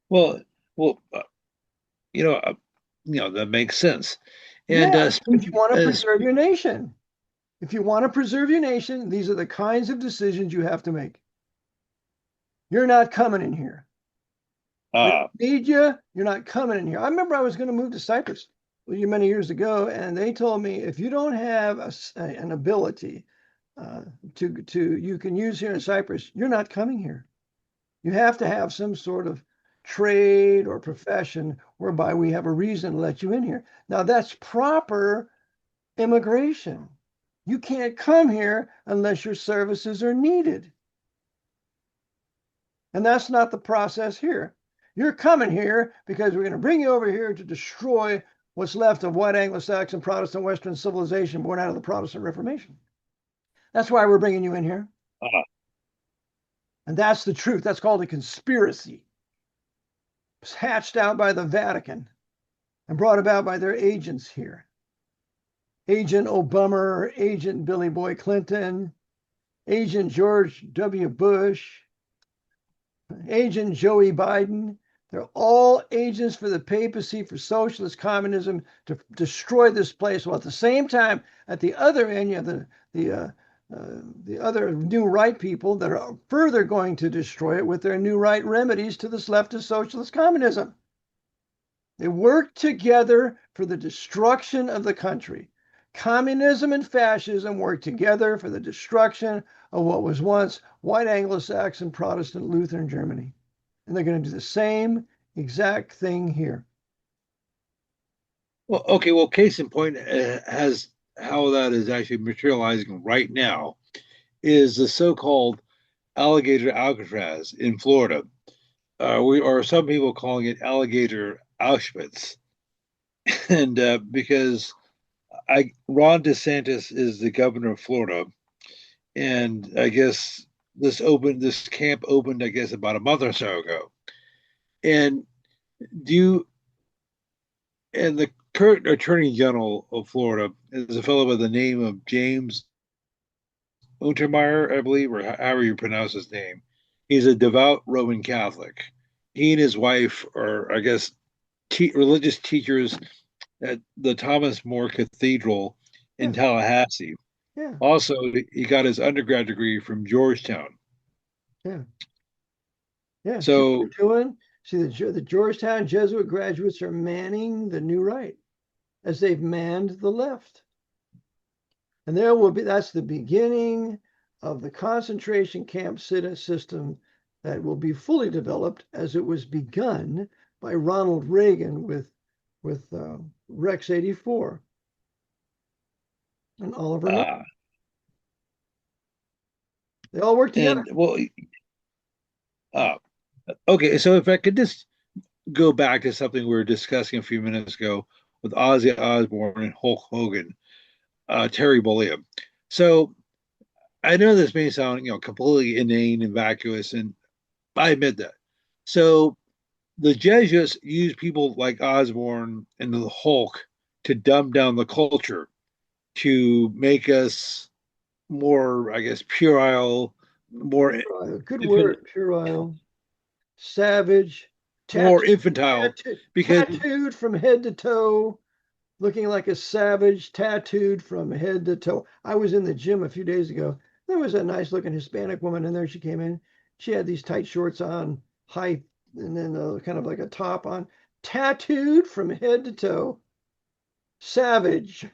[SPEAKER 2] Well, well, you know, uh, that makes sense. And
[SPEAKER 1] Yeah, if you
[SPEAKER 2] speaking,
[SPEAKER 1] want to preserve your nation. If you want to preserve your nation, these are the kinds of decisions you have to make. You're not coming in here. We don't
[SPEAKER 2] uh,
[SPEAKER 1] need you. You're not coming in here. I remember I was going to move to Cyprus many years ago, and they told me if you don't have an ability uh, to you can use here in Cyprus, you're not coming here. You have to have some sort of trade or profession whereby we have a reason to let you in here. Now that's proper immigration. You can't come here unless your services are needed. And that's not the process here. You're coming here because we're going to bring you over here to destroy what's left of white Anglo-Saxon Protestant Western civilization born out of the Protestant Reformation. That's why we're bringing you in here.
[SPEAKER 2] uh,
[SPEAKER 1] And that's the truth. That's called a conspiracy. It's hatched out by the Vatican and brought about by their agents here. Agent Obama, Agent Billy Boy Clinton, Agent George W. Bush, Agent Joey Biden. They're all agents for the papacy, for socialist communism, to destroy this place. While at the same time, at the other end, you have the other new right people that are further going to destroy it with their new right remedies to this leftist socialist communism. They work together for the destruction of the country. Communism and fascism work together for the destruction of what was once white Anglo-Saxon Protestant Lutheran Germany. And they're going to do the same exact thing here.
[SPEAKER 2] well, okay. Well, case in point has how that is actually materializing right now is the so-called alligator Alcatraz in Florida. We or some people calling it alligator Auschwitz, and because Ron DeSantis is the governor of Florida, and I guess this camp opened, I guess, about a month or so ago. And do you and the current Attorney General of Florida is a fellow by the name of James Untermeyer, I believe, or however you pronounce his name. He's a devout Roman Catholic. He and his wife are, I guess, religious teachers at the Thomas More Cathedral in
[SPEAKER 1] Yeah,
[SPEAKER 2] Tallahassee.
[SPEAKER 1] yeah,
[SPEAKER 2] Also, he got his undergrad degree from Georgetown.
[SPEAKER 1] yeah, yeah. See what
[SPEAKER 2] So,
[SPEAKER 1] they're doing? See, the Georgetown Jesuit graduates are manning the new right as they've manned the left. And that's the beginning of the concentration camp system that will be fully developed as it was begun by Ronald Reagan with Rex 84 and Oliver North.
[SPEAKER 2] uh,
[SPEAKER 1] They all work together.
[SPEAKER 2] and well, uh, okay. So, if I could just go back to something we were discussing a few minutes ago with Ozzy Osbourne and Hulk Hogan, Terry Bollea. So, I know this may sound, completely inane and vacuous, and I admit that. So, the Jesuits used people like Osborne and the Hulk to dumb down the culture to make us more, I guess, puerile, more
[SPEAKER 1] Good
[SPEAKER 2] infant,
[SPEAKER 1] word, puerile, savage,
[SPEAKER 2] more infantile, because
[SPEAKER 1] tattooed from head to toe, looking like a savage, tattooed from head to toe. I was in the gym a few days ago. There was a nice looking Hispanic woman in there. She came in. She had these tight shorts on, high, and then kind of like a top on, tattooed from head to toe. Savage.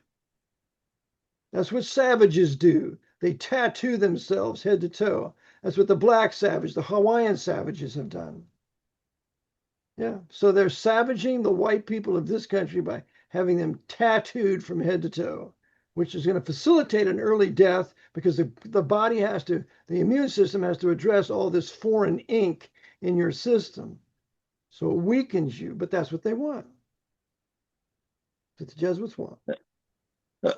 [SPEAKER 1] That's what savages do. They tattoo themselves head to toe. That's what the black savage, the Hawaiian savages have done. Yeah. So they're savaging the white people of this country by having them tattooed from head to toe, which is going to facilitate an early death because the body has to, the immune system has to address all this foreign ink in your system. So it weakens you, but that's what they want. That's what the Jesuits want.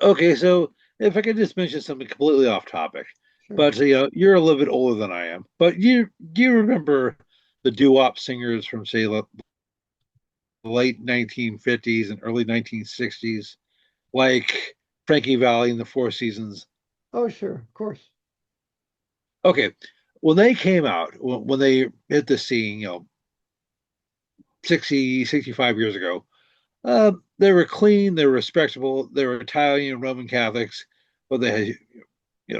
[SPEAKER 2] okay, so if I could just mention something completely off topic,
[SPEAKER 1] Sure.
[SPEAKER 2] but you're a little bit older than I am, but you do you remember the doo-wop singers from say the late 1950s and early 1960s, like Frankie Valli and the Four Seasons?
[SPEAKER 1] Oh, sure. Of course.
[SPEAKER 2] Okay, when they came out, when they hit the scene, 60, 65 years ago. They were clean, they were respectable, they were Italian Roman Catholics, but they had,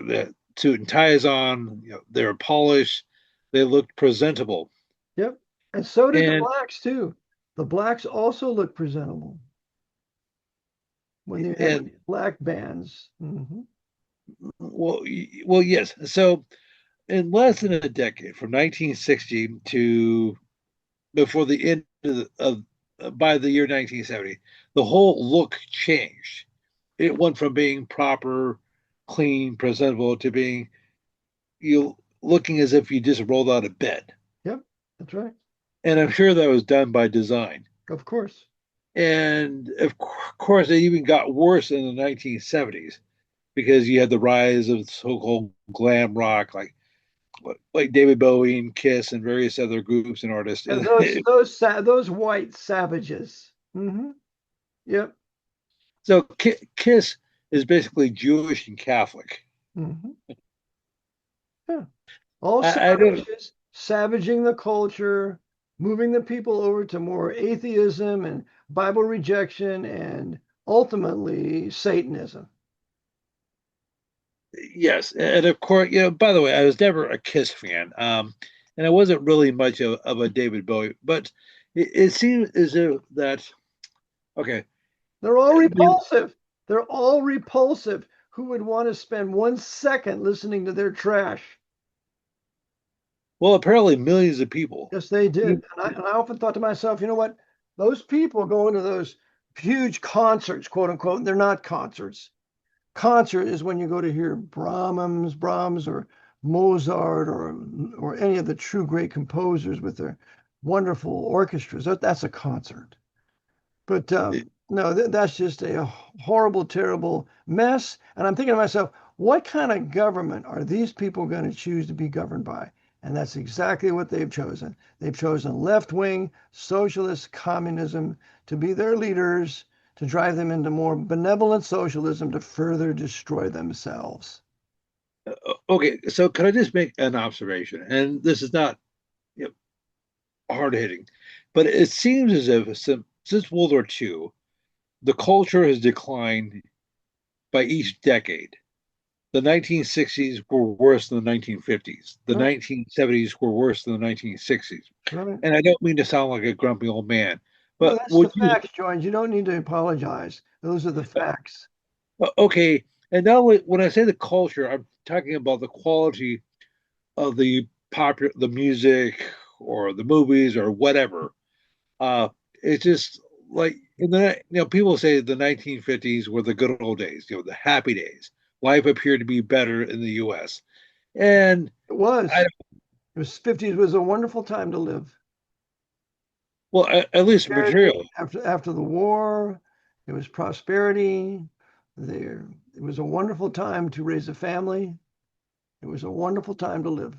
[SPEAKER 2] the suit and ties on, they were polished, they looked presentable.
[SPEAKER 1] Yep. And so did the
[SPEAKER 2] And
[SPEAKER 1] blacks too. The blacks also look presentable when they had
[SPEAKER 2] and
[SPEAKER 1] black bands.
[SPEAKER 2] well, yes. So in less than a decade, from 1960 to before the end by the year 1970, the whole look changed. It went from being proper, clean, presentable to being you looking as if you just rolled out of bed.
[SPEAKER 1] Yep, that's right.
[SPEAKER 2] And I'm sure that was done by design.
[SPEAKER 1] Of course.
[SPEAKER 2] And of course, it even got worse in the 1970s because you had the rise of so-called glam rock, like David Bowie and Kiss and various other groups and artists.
[SPEAKER 1] And
[SPEAKER 2] And
[SPEAKER 1] those white savages. Yep.
[SPEAKER 2] so Kiss is basically Jewish and Catholic.
[SPEAKER 1] hmm Yeah. All
[SPEAKER 2] I don't.
[SPEAKER 1] savages, savaging the culture, moving the people over to more atheism and Bible rejection and ultimately Satanism.
[SPEAKER 2] Yes, and of course, By the way, I was never a Kiss fan, and I wasn't really much of a David Bowie. But it seems as if that okay.
[SPEAKER 1] They're all
[SPEAKER 2] I mean,
[SPEAKER 1] repulsive. They're all repulsive. Who would want to spend 1 second listening to their trash?
[SPEAKER 2] well, apparently millions of people.
[SPEAKER 1] Yes, they did. And I often thought to myself, you know what? Those people going to those huge concerts, quote unquote, they're not concerts. Concert is when you go to hear Brahms or Mozart or any of the true great composers with their wonderful orchestras. That's a concert. But no, that's just a horrible, terrible mess. And I'm thinking to myself, what kind of government are these people going to choose to be governed by? And that's exactly what they've chosen. They've chosen left wing, socialist communism to be their leaders, to drive them into more benevolent socialism to further destroy themselves.
[SPEAKER 2] Okay, so can I just make an observation? And this is not you hard hitting, but it seems as if since World War II, the culture has declined by each decade. The 1960s were worse than the 1950s. The
[SPEAKER 1] Right,
[SPEAKER 2] 1970s were worse than the 1960s.
[SPEAKER 1] right.
[SPEAKER 2] And I don't mean to sound like a grumpy old man,
[SPEAKER 1] No,
[SPEAKER 2] but
[SPEAKER 1] that's the
[SPEAKER 2] would you
[SPEAKER 1] facts, George. You don't need to apologize. Those are the facts.
[SPEAKER 2] okay? And now when I say the culture, I'm talking about the quality of the music or the movies or whatever. Uh, it's just like people say the 1950s were the good old days, the happy days. Life appeared to be better in the U.S. And
[SPEAKER 1] It
[SPEAKER 2] I
[SPEAKER 1] was. It was 50s was a wonderful time to live.
[SPEAKER 2] well, at least
[SPEAKER 1] Prosperity
[SPEAKER 2] material.
[SPEAKER 1] after the war, it was prosperity. There, it was a wonderful time to raise a family. It was a wonderful time to live.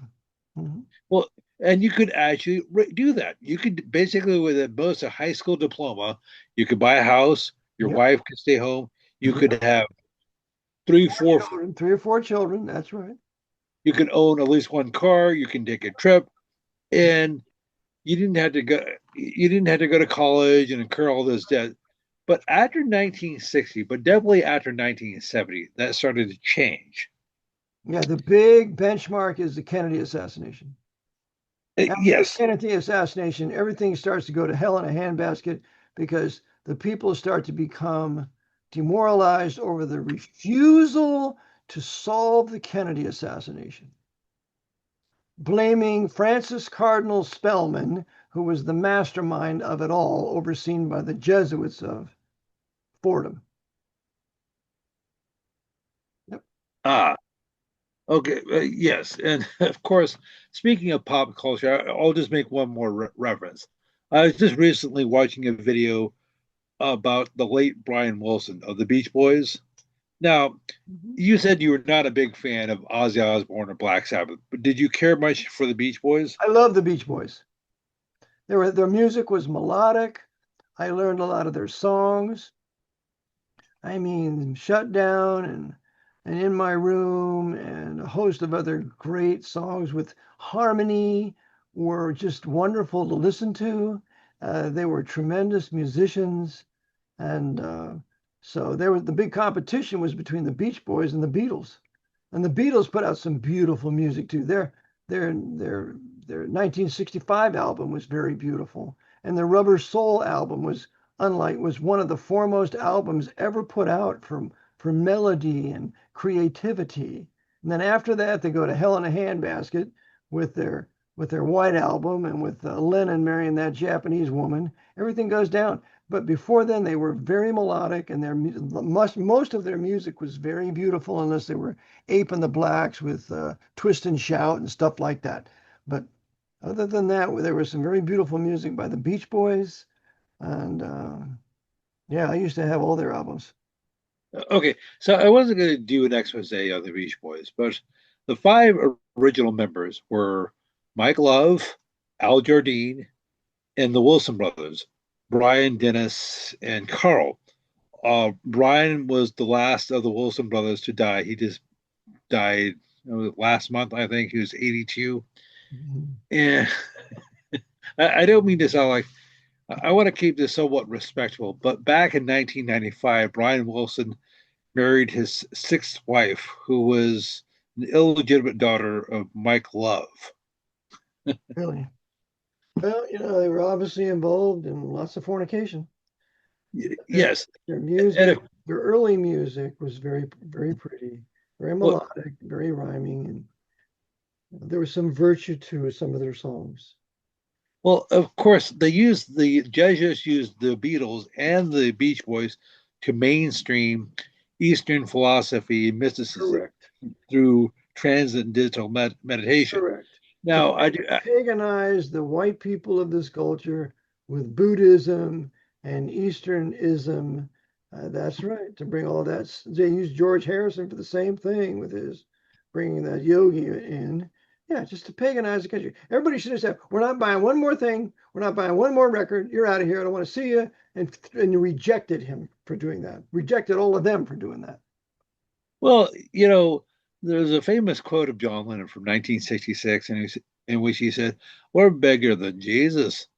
[SPEAKER 1] Mhm.
[SPEAKER 2] Well, and you could actually do that. You could basically, with at most a high school diploma, you could buy a house. Your
[SPEAKER 1] Yep.
[SPEAKER 2] wife could stay home. You
[SPEAKER 1] Yep.
[SPEAKER 2] could have three,
[SPEAKER 1] Four
[SPEAKER 2] four.
[SPEAKER 1] children, 3 or 4 children. That's right.
[SPEAKER 2] You can own at least one car. You can take a trip, and you didn't have to go. You didn't have to go to college and incur all this debt. But after 1960, but definitely after 1970, that started to change.
[SPEAKER 1] Yeah, the big benchmark is the Kennedy assassination. After the
[SPEAKER 2] Yes.
[SPEAKER 1] Kennedy assassination, everything starts to go to hell in a handbasket because the people start to become demoralized over the refusal to solve the Kennedy assassination, blaming Francis Cardinal Spellman, who was the mastermind of it all, overseen by the Jesuits of Fordham. Yep.
[SPEAKER 2] Ah, okay. Yes. And of course, speaking of pop culture, I'll just make one more reference. I was just recently watching a video about the late Brian Wilson of the Beach Boys. Now,
[SPEAKER 1] Mhm.
[SPEAKER 2] you said you were not a big fan of Ozzy Osbourne or Black Sabbath, but did you care much for the Beach Boys?
[SPEAKER 1] I love the Beach Boys. Their music was melodic. I learned a lot of their songs. I mean, Shut Down and In My Room and a host of other great songs with harmony were just wonderful to listen to. They were tremendous musicians, and so there was the big competition was between the Beach Boys and the Beatles. And the Beatles put out some beautiful music too. Their 1965 album was very beautiful, and the Rubber Soul album was one of the foremost albums ever put out for melody and creativity. And then after that, they go to Hell in a Handbasket with their White Album and with Lennon marrying that Japanese woman. Everything goes down. But before then, they were very melodic, and most of their music was very beautiful, unless they were Ape and the Blacks with Twist and Shout and stuff like that. But other than that, there was some very beautiful music by the Beach Boys, and yeah, I used to have all their albums.
[SPEAKER 2] Okay, so I wasn't going to do an expose on the Beach Boys, but the five original members were Mike Love, Al Jardine, and the Wilson brothers, Brian, Dennis, and Carl. Brian was the last of the Wilson brothers to die. He just died last month, I think. He was 82.
[SPEAKER 1] Mhm.
[SPEAKER 2] And I don't mean to sound like I want to keep this somewhat respectful, but back in 1995, Brian Wilson married his sixth wife, who was an illegitimate daughter of Mike Love.
[SPEAKER 1] Really? Well, they were obviously involved in lots of fornication. Their,
[SPEAKER 2] Yes,
[SPEAKER 1] their
[SPEAKER 2] and
[SPEAKER 1] music,
[SPEAKER 2] if,
[SPEAKER 1] their early music was very, very pretty, very
[SPEAKER 2] well,
[SPEAKER 1] melodic, very rhyming, and there was some virtue to some of their songs.
[SPEAKER 2] well, of course, the Jesuits used the Beatles and the Beach Boys to mainstream Eastern philosophy and mysticism
[SPEAKER 1] Correct.
[SPEAKER 2] through transcendental meditation.
[SPEAKER 1] Correct. To
[SPEAKER 2] Now,
[SPEAKER 1] paganize the white people of this culture with Buddhism and Easternism. That's right. To bring all that, they used George Harrison for the same thing with his bringing that yogi in. Yeah, just to paganize the country. Everybody should have said, "We're not buying one more thing. We're not buying one more record. You're out of here. I don't want to see you." And you rejected him for doing that. Rejected all of them for doing that.
[SPEAKER 2] well, there's a famous quote of John Lennon from 1966, in which he said, "We're bigger than Jesus."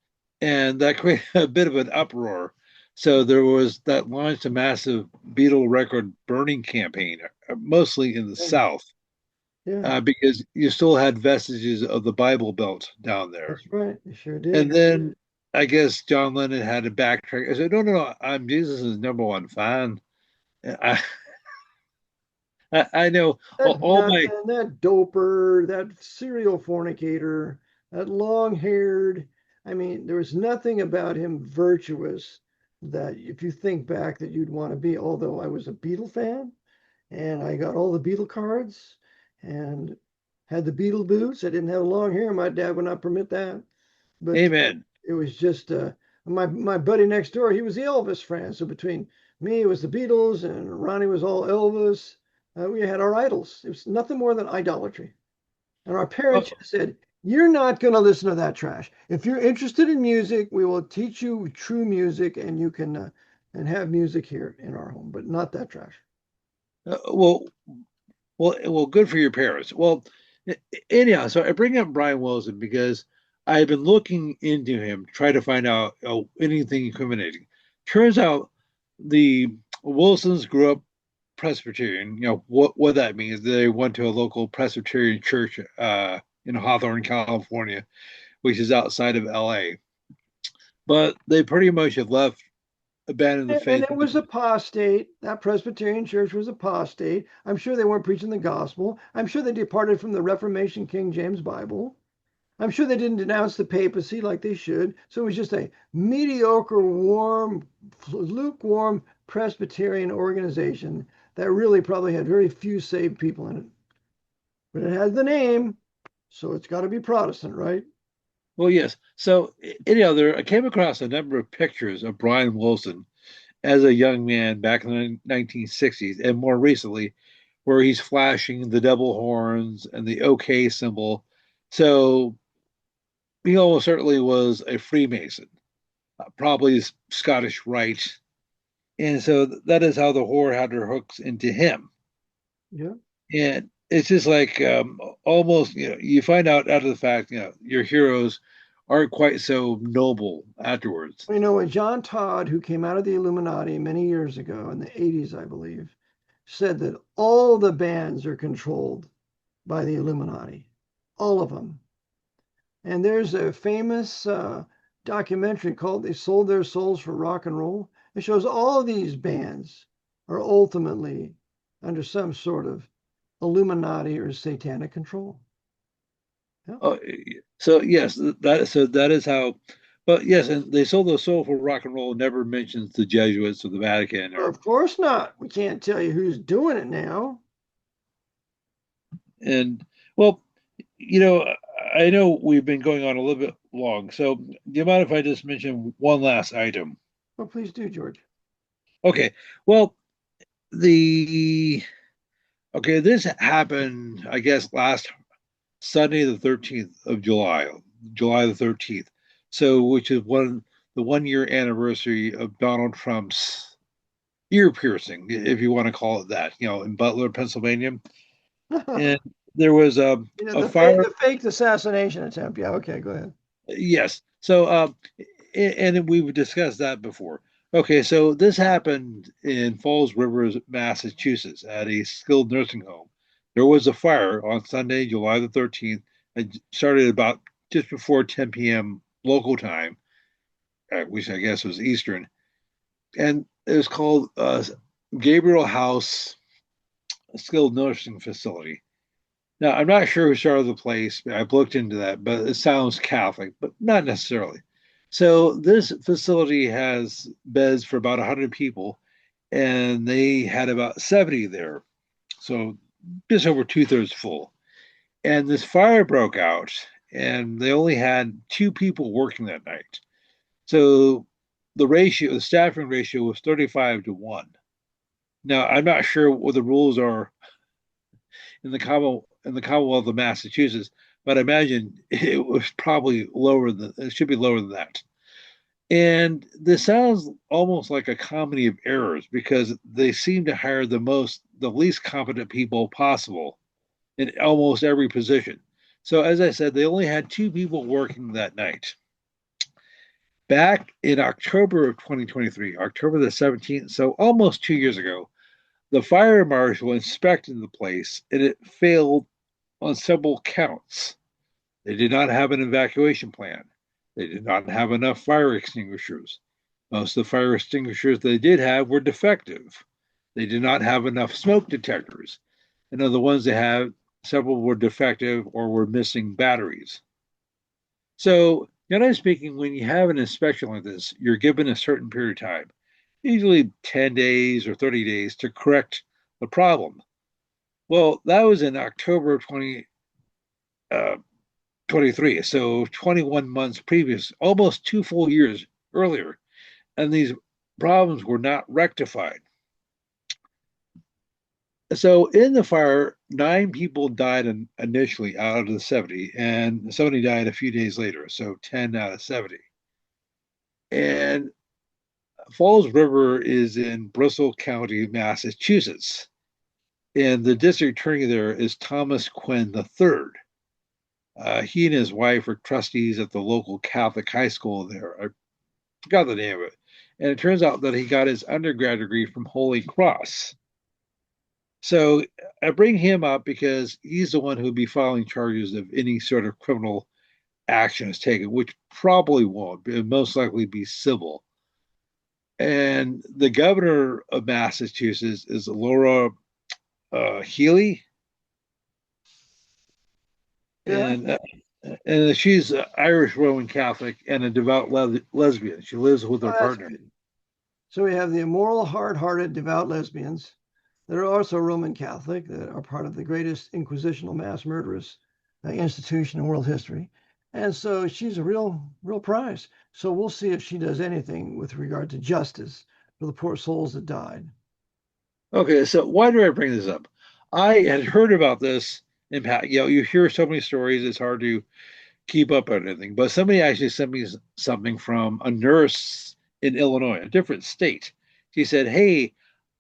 [SPEAKER 2] And that created a bit of an uproar. So there was that launched a massive Beatle record burning campaign, mostly in the
[SPEAKER 1] Yeah,
[SPEAKER 2] South,
[SPEAKER 1] yeah,
[SPEAKER 2] because you still had vestiges of the Bible Belt down there.
[SPEAKER 1] that's right. You sure
[SPEAKER 2] And
[SPEAKER 1] did.
[SPEAKER 2] then I guess John Lennon had to backtrack. I said, "No, no, no, I'm Jesus' number one fan." I, I know
[SPEAKER 1] That
[SPEAKER 2] all my
[SPEAKER 1] nothing, that doper, that serial fornicator, that long-haired. I mean, there was nothing about him virtuous that if you think back that you'd want to be, although I was a Beatle fan and I got all the Beatle cards and had the Beatle boots. I didn't have long hair. My dad would not permit that. But
[SPEAKER 2] amen.
[SPEAKER 1] it was just my buddy next door. He was the Elvis fan. So between me, it was the Beatles, and Ronnie was all Elvis. We had our idols. It was nothing more than idolatry. And our parents
[SPEAKER 2] Oh,
[SPEAKER 1] said, "You're not going to listen to that trash. If you're interested in music, we will teach you true music, and you can and have music here in our home, but not that trash."
[SPEAKER 2] well, well, good for your parents. Well, anyhow, so I bring up Brian Wilson because I've been looking into him, try to find out anything incriminating. Turns out the Wilsons grew up Presbyterian. What that means. They went to a local Presbyterian church in Hawthorne, California, which is outside of LA. But they pretty much have left, abandoned the
[SPEAKER 1] And
[SPEAKER 2] faith.
[SPEAKER 1] it was apostate. That Presbyterian church was apostate. I'm sure they weren't preaching the gospel. I'm sure they departed from the Reformation King James Bible. I'm sure they didn't denounce the papacy like they should. So it was just a mediocre, warm, lukewarm Presbyterian organization that really probably had very few saved people in it. But it has the name, so it's got to be Protestant, right?
[SPEAKER 2] Well, yes. So anyhow, I came across a number of pictures of Brian Wilson as a young man back in the 1960s, and more recently, where he's flashing the double horns and the OK symbol. So he almost certainly was a Freemason, probably Scottish Rite. And so that is how the whore had her hooks into him.
[SPEAKER 1] Yeah.
[SPEAKER 2] And it's just like almost, you find out after the fact, your heroes aren't quite so noble afterwards.
[SPEAKER 1] You know what? John Todd, who came out of the Illuminati many years ago in the 80s, I believe, said that all the bands are controlled by the Illuminati, all of them. And there's a famous documentary called They Sold Their Souls for Rock and Roll. It shows all these bands are ultimately under some sort of Illuminati or satanic control. Yeah.
[SPEAKER 2] Oh, so yes, that is how. But yes, and they sold the soul for rock and roll. Never mentions the Jesuits or the Vatican or
[SPEAKER 1] Of course not. We can't tell you who's doing it now.
[SPEAKER 2] and well, you know, I know we've been going on a little bit long. So do you mind if I just mention one last item?
[SPEAKER 1] Well, please do, George.
[SPEAKER 2] Okay. Well, the okay, this happened, I guess, last Sunday, the 13th of July, July the 13th. So, which is the 1 year anniversary of Donald Trump's ear piercing, if you want to call it that, in Butler, Pennsylvania. And there was a fire.
[SPEAKER 1] The fake assassination attempt. Yeah, okay, go ahead.
[SPEAKER 2] Yes. So, and we've discussed that before. Okay, so this happened in Falls River, Massachusetts, at a skilled nursing home. There was a fire on Sunday, July the 13th. It started about just before 10 p.m. local time, which I guess was Eastern. And it was called Gabriel House Skilled Nursing Facility. Now, I'm not sure who started the place. I've looked into that, but it sounds Catholic, but not necessarily. So this facility has beds for about 100 people, and they had about 70 there. So just over two-thirds full. And this fire broke out, and they only had two people working that night. So the staffing ratio was 35 to 1. Now, I'm not sure what the rules are in the Commonwealth of Massachusetts, but I imagine it was probably lower than it should be lower than that. And this sounds almost like a comedy of errors because they seem to hire the least competent people possible in almost every position. So, as I said, they only had two people working that night. Back in October of 2023, October the 17th, so almost 2 years ago, the fire marshal inspected the place and it failed on several counts. They did not have an evacuation plan. They did not have enough fire extinguishers. Most of the fire extinguishers they did have were defective. They did not have enough smoke detectors. And of the ones they had, several were defective or were missing batteries. So, generally speaking, when you have an inspection like this, you're given a certain period of time, usually 10 days or 30 days, to correct the problem. Well, that was in October of 2023, so 21 months previous, almost 2 full years earlier, and these problems were not rectified. So in the fire, 9 people died initially out of the 70, and somebody died a few days later, so 10 out of 70. And Falls River is in Bristol County, Massachusetts, and the district attorney there is Thomas Quinn III. He and his wife are trustees at the local Catholic high school there. I forgot the name of it. And it turns out that he got his undergrad degree from Holy Cross. So I bring him up because he's the one who would be filing charges if any sort of criminal action is taken, which probably won't. It most likely be civil. And the governor of Massachusetts is Laura Healy,
[SPEAKER 1] Yeah.
[SPEAKER 2] and she's Irish Roman Catholic and a devout lesbian. She lives with her
[SPEAKER 1] Oh, that's
[SPEAKER 2] partner.
[SPEAKER 1] good. So we have the immoral, hard-hearted, devout lesbians that are also Roman Catholic, that are part of the greatest inquisitional mass murderous institution in world history. And so she's a real prize. So we'll see if she does anything with regard to justice for the poor souls that died.
[SPEAKER 2] Okay, so why do I bring this up? I had heard about this impact. You hear so many stories; it's hard to keep up on anything. But somebody actually sent me something from a nurse in Illinois, a different state. She said, "Hey,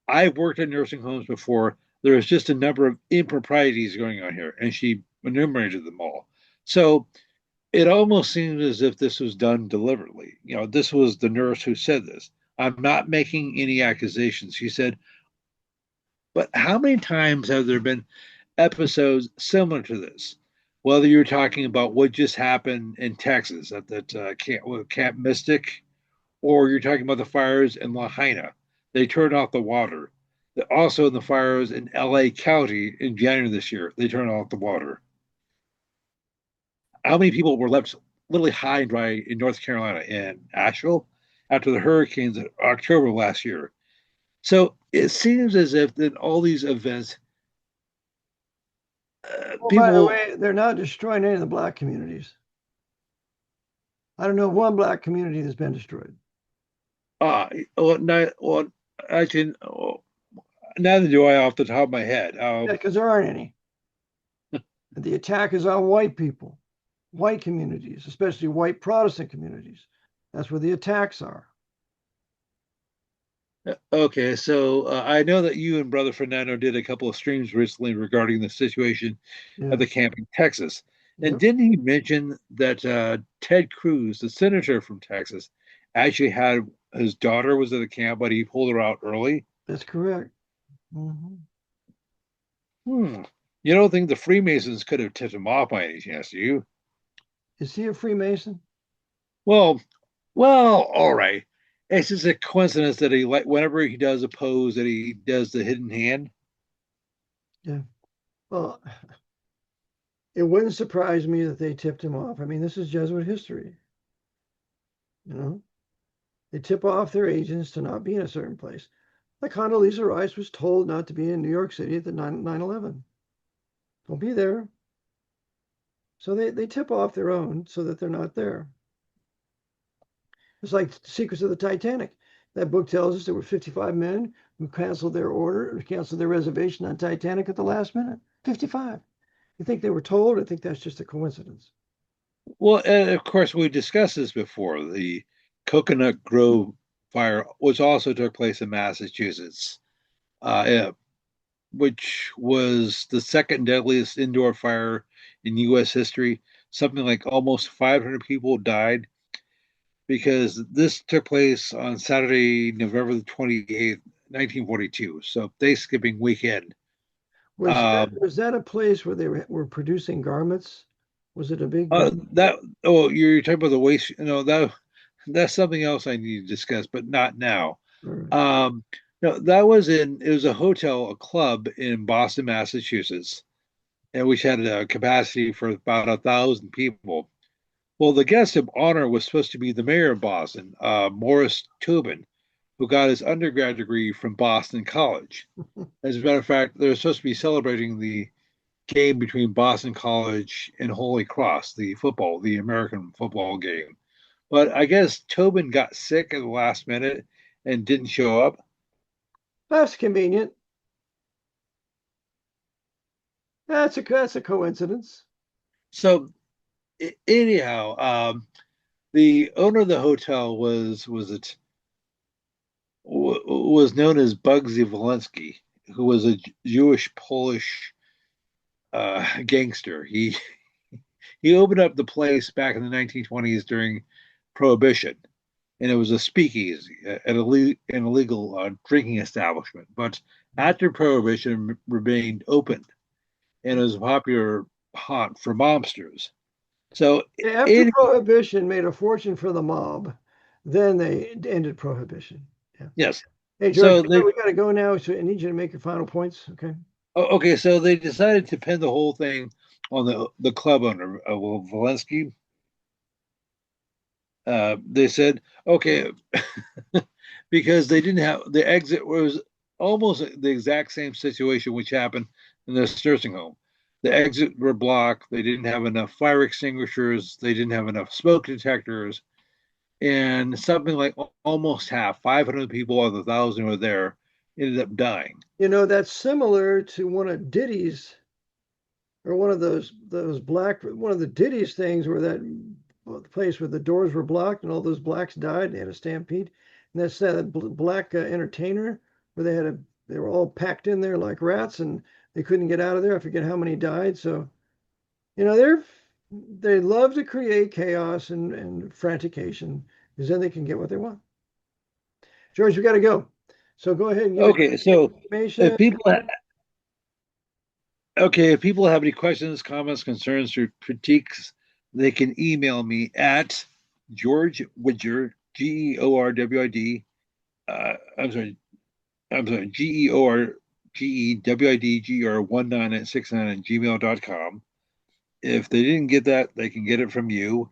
[SPEAKER 2] I've worked in nursing homes before. There's just a number of improprieties going on here," and she enumerated them all. So it almost seems as if this was done deliberately. This was the nurse who said this. I'm not making any accusations. She said, but how many times have there been episodes similar to this? Whether you're talking about what just happened in Texas at that Camp Mystic, or you're talking about the fires in Lahaina, they turned off the water. Also, in the fires in LA County in January this year, they turned off the water. How many people were left literally high and dry in North Carolina and Asheville after the hurricanes in October last year? So it seems as if in all these events,
[SPEAKER 1] Well, by the
[SPEAKER 2] people,
[SPEAKER 1] way, they're not destroying any of the black communities. I don't know one black community that's been destroyed.
[SPEAKER 2] well, not, well, actually, neither do I off the top of my head.
[SPEAKER 1] Yeah, because there aren't any. The attack is on white people, white communities, especially white Protestant communities. That's where the attacks are.
[SPEAKER 2] Okay, so I know that you and Brother Fernando did a couple of streams recently regarding the situation at the
[SPEAKER 1] Yes.
[SPEAKER 2] camp in Texas. And
[SPEAKER 1] Yep.
[SPEAKER 2] didn't he mention that Ted Cruz, the senator from Texas, actually had his daughter was at the camp, but he pulled her out early?
[SPEAKER 1] That's correct. Hmm.
[SPEAKER 2] Hmm. You don't think the Freemasons could have tipped him off by any chance, do you?
[SPEAKER 1] Is he a Freemason?
[SPEAKER 2] Well, well, all right. It's just a coincidence that he like whenever he does a pose that he does the hidden hand.
[SPEAKER 1] Yeah. Well, it wouldn't surprise me that they tipped him off. I mean, this is Jesuit history. You know, they tip off their agents to not be in a certain place. Like Condoleezza Rice was told not to be in New York City at the 9/11. Don't be there. So they tip off their own so that they're not there. It's like Secrets of the Titanic. That book tells us there were 55 men who canceled their order, or canceled their reservation on Titanic at the last minute. 55. You think they were told? I think that's just a coincidence.
[SPEAKER 2] Well, and of course, we discussed this before. The Coconut Grove fire, which also took place in Massachusetts, yeah, which was the second deadliest indoor fire in U.S. history. Something like almost 500 people died because this took place on Saturday, November the 28th, 1942. So Thanksgiving weekend. Um,
[SPEAKER 1] Was that a place where they were producing garments? Was it a big
[SPEAKER 2] that oh, you're talking about the waste. That's something else I need to discuss, but not now.
[SPEAKER 1] all right.
[SPEAKER 2] Um, no, that was in it was a hotel, a club in Boston, Massachusetts, and which had a capacity for about 1,000 people. Well, the guest of honor was supposed to be the mayor of Boston, Morris Tobin, who got his undergrad degree from Boston College. As a matter of fact, they were supposed to be celebrating the game between Boston College and Holy Cross, the American football game. But I guess Tobin got sick at the last minute and didn't show up.
[SPEAKER 1] That's convenient. That's a coincidence.
[SPEAKER 2] So anyhow, the owner of the hotel was known as Bugsy Walensky, who was a Jewish Polish gangster. He opened up the place back in the 1920s during Prohibition, and it was a speakeasy, an illegal drinking establishment. But after Prohibition remained open, and it was a popular haunt for mobsters. So
[SPEAKER 1] After
[SPEAKER 2] it
[SPEAKER 1] Prohibition made a fortune for the mob, then they ended Prohibition. Yeah.
[SPEAKER 2] yes.
[SPEAKER 1] Hey, George,
[SPEAKER 2] So they
[SPEAKER 1] we got to go now. So I need you to make your final points. Okay.
[SPEAKER 2] okay. So they decided to pin the whole thing on the club owner, Valensky. They said okay because they didn't have the exit was almost the exact same situation which happened in this nursing home. The exit were blocked. They didn't have enough fire extinguishers. They didn't have enough smoke detectors, and something like almost half, 500 people of the 1,000 who were there, ended up dying.
[SPEAKER 1] That's similar to one of Diddy's, or one of those black, one of the Diddy's things where that place where the doors were blocked and all those blacks died. They had a stampede, and that's that black entertainer where they were all packed in there like rats and they couldn't get out of there. I forget how many died. So they're They love to create chaos and frantication because then they can get what they want. George, we got to go. So go ahead and give me
[SPEAKER 2] Okay, so
[SPEAKER 1] information.
[SPEAKER 2] if people if people have any questions, comments, concerns, or critiques, they can email me at George Widger, Georwid. I'm sorry, GeorGewidgr19 at gmail.com. If they didn't get that, they can get it from you.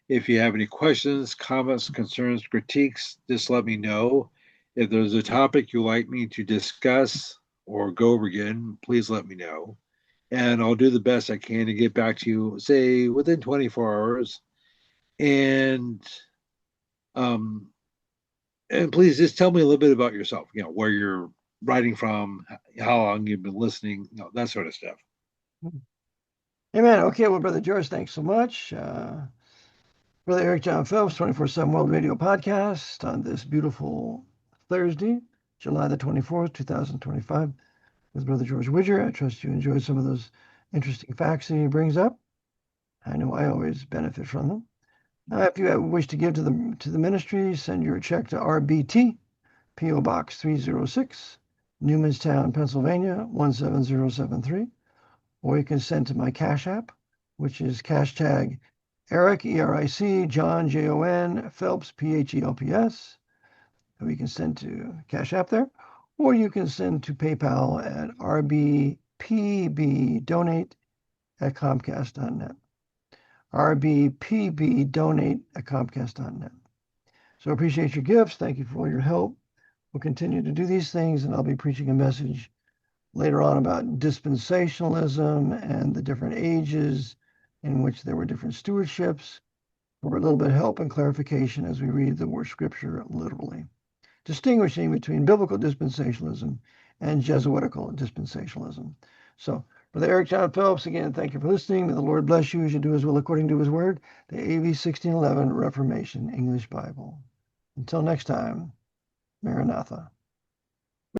[SPEAKER 2] If you have any questions, comments, concerns, critiques, just let me know. If there's a topic you'd like me to discuss or go over again, please let me know. And I'll do the best I can to get back to you, say within 24 hours. And um, and please just tell me a little bit about yourself. Where you're writing from, how long you've been listening, that sort of stuff.
[SPEAKER 1] Amen. Okay, well, Brother George, thanks so much. Brother Eric John Phelps, 24/7 World Radio Podcast on this beautiful Thursday, July the 24th, 2025, with Brother George Widger. I trust you enjoyed some of those interesting facts that he brings up. I know I always benefit from them. If you wish to give to the ministry, send your check to RBT, P.O. Box 306, Newmanstown, Pennsylvania 17073. Or you can send to my Cash App, which is hashtag Eric, ERIC, John, JON, Phelps, PHELPS. So you can send to Cash App there. Or you can send to PayPal at rbpbdonate@comcast.net. rbpbdonate@comcast.net. So I appreciate your gifts. Thank you for all your help. We'll continue to do these things, and I'll be preaching a message later on about dispensationalism and the different ages in which there were different stewardships for a little bit of help and clarification as we read the word scripture literally, distinguishing between biblical dispensationalism and Jesuitical dispensationalism. So, Brother Eric John Phelps, again, thank you for listening. May the Lord bless you as you do his will according to his word, the AV 1611 Reformation English Bible. Until next time, Maranatha.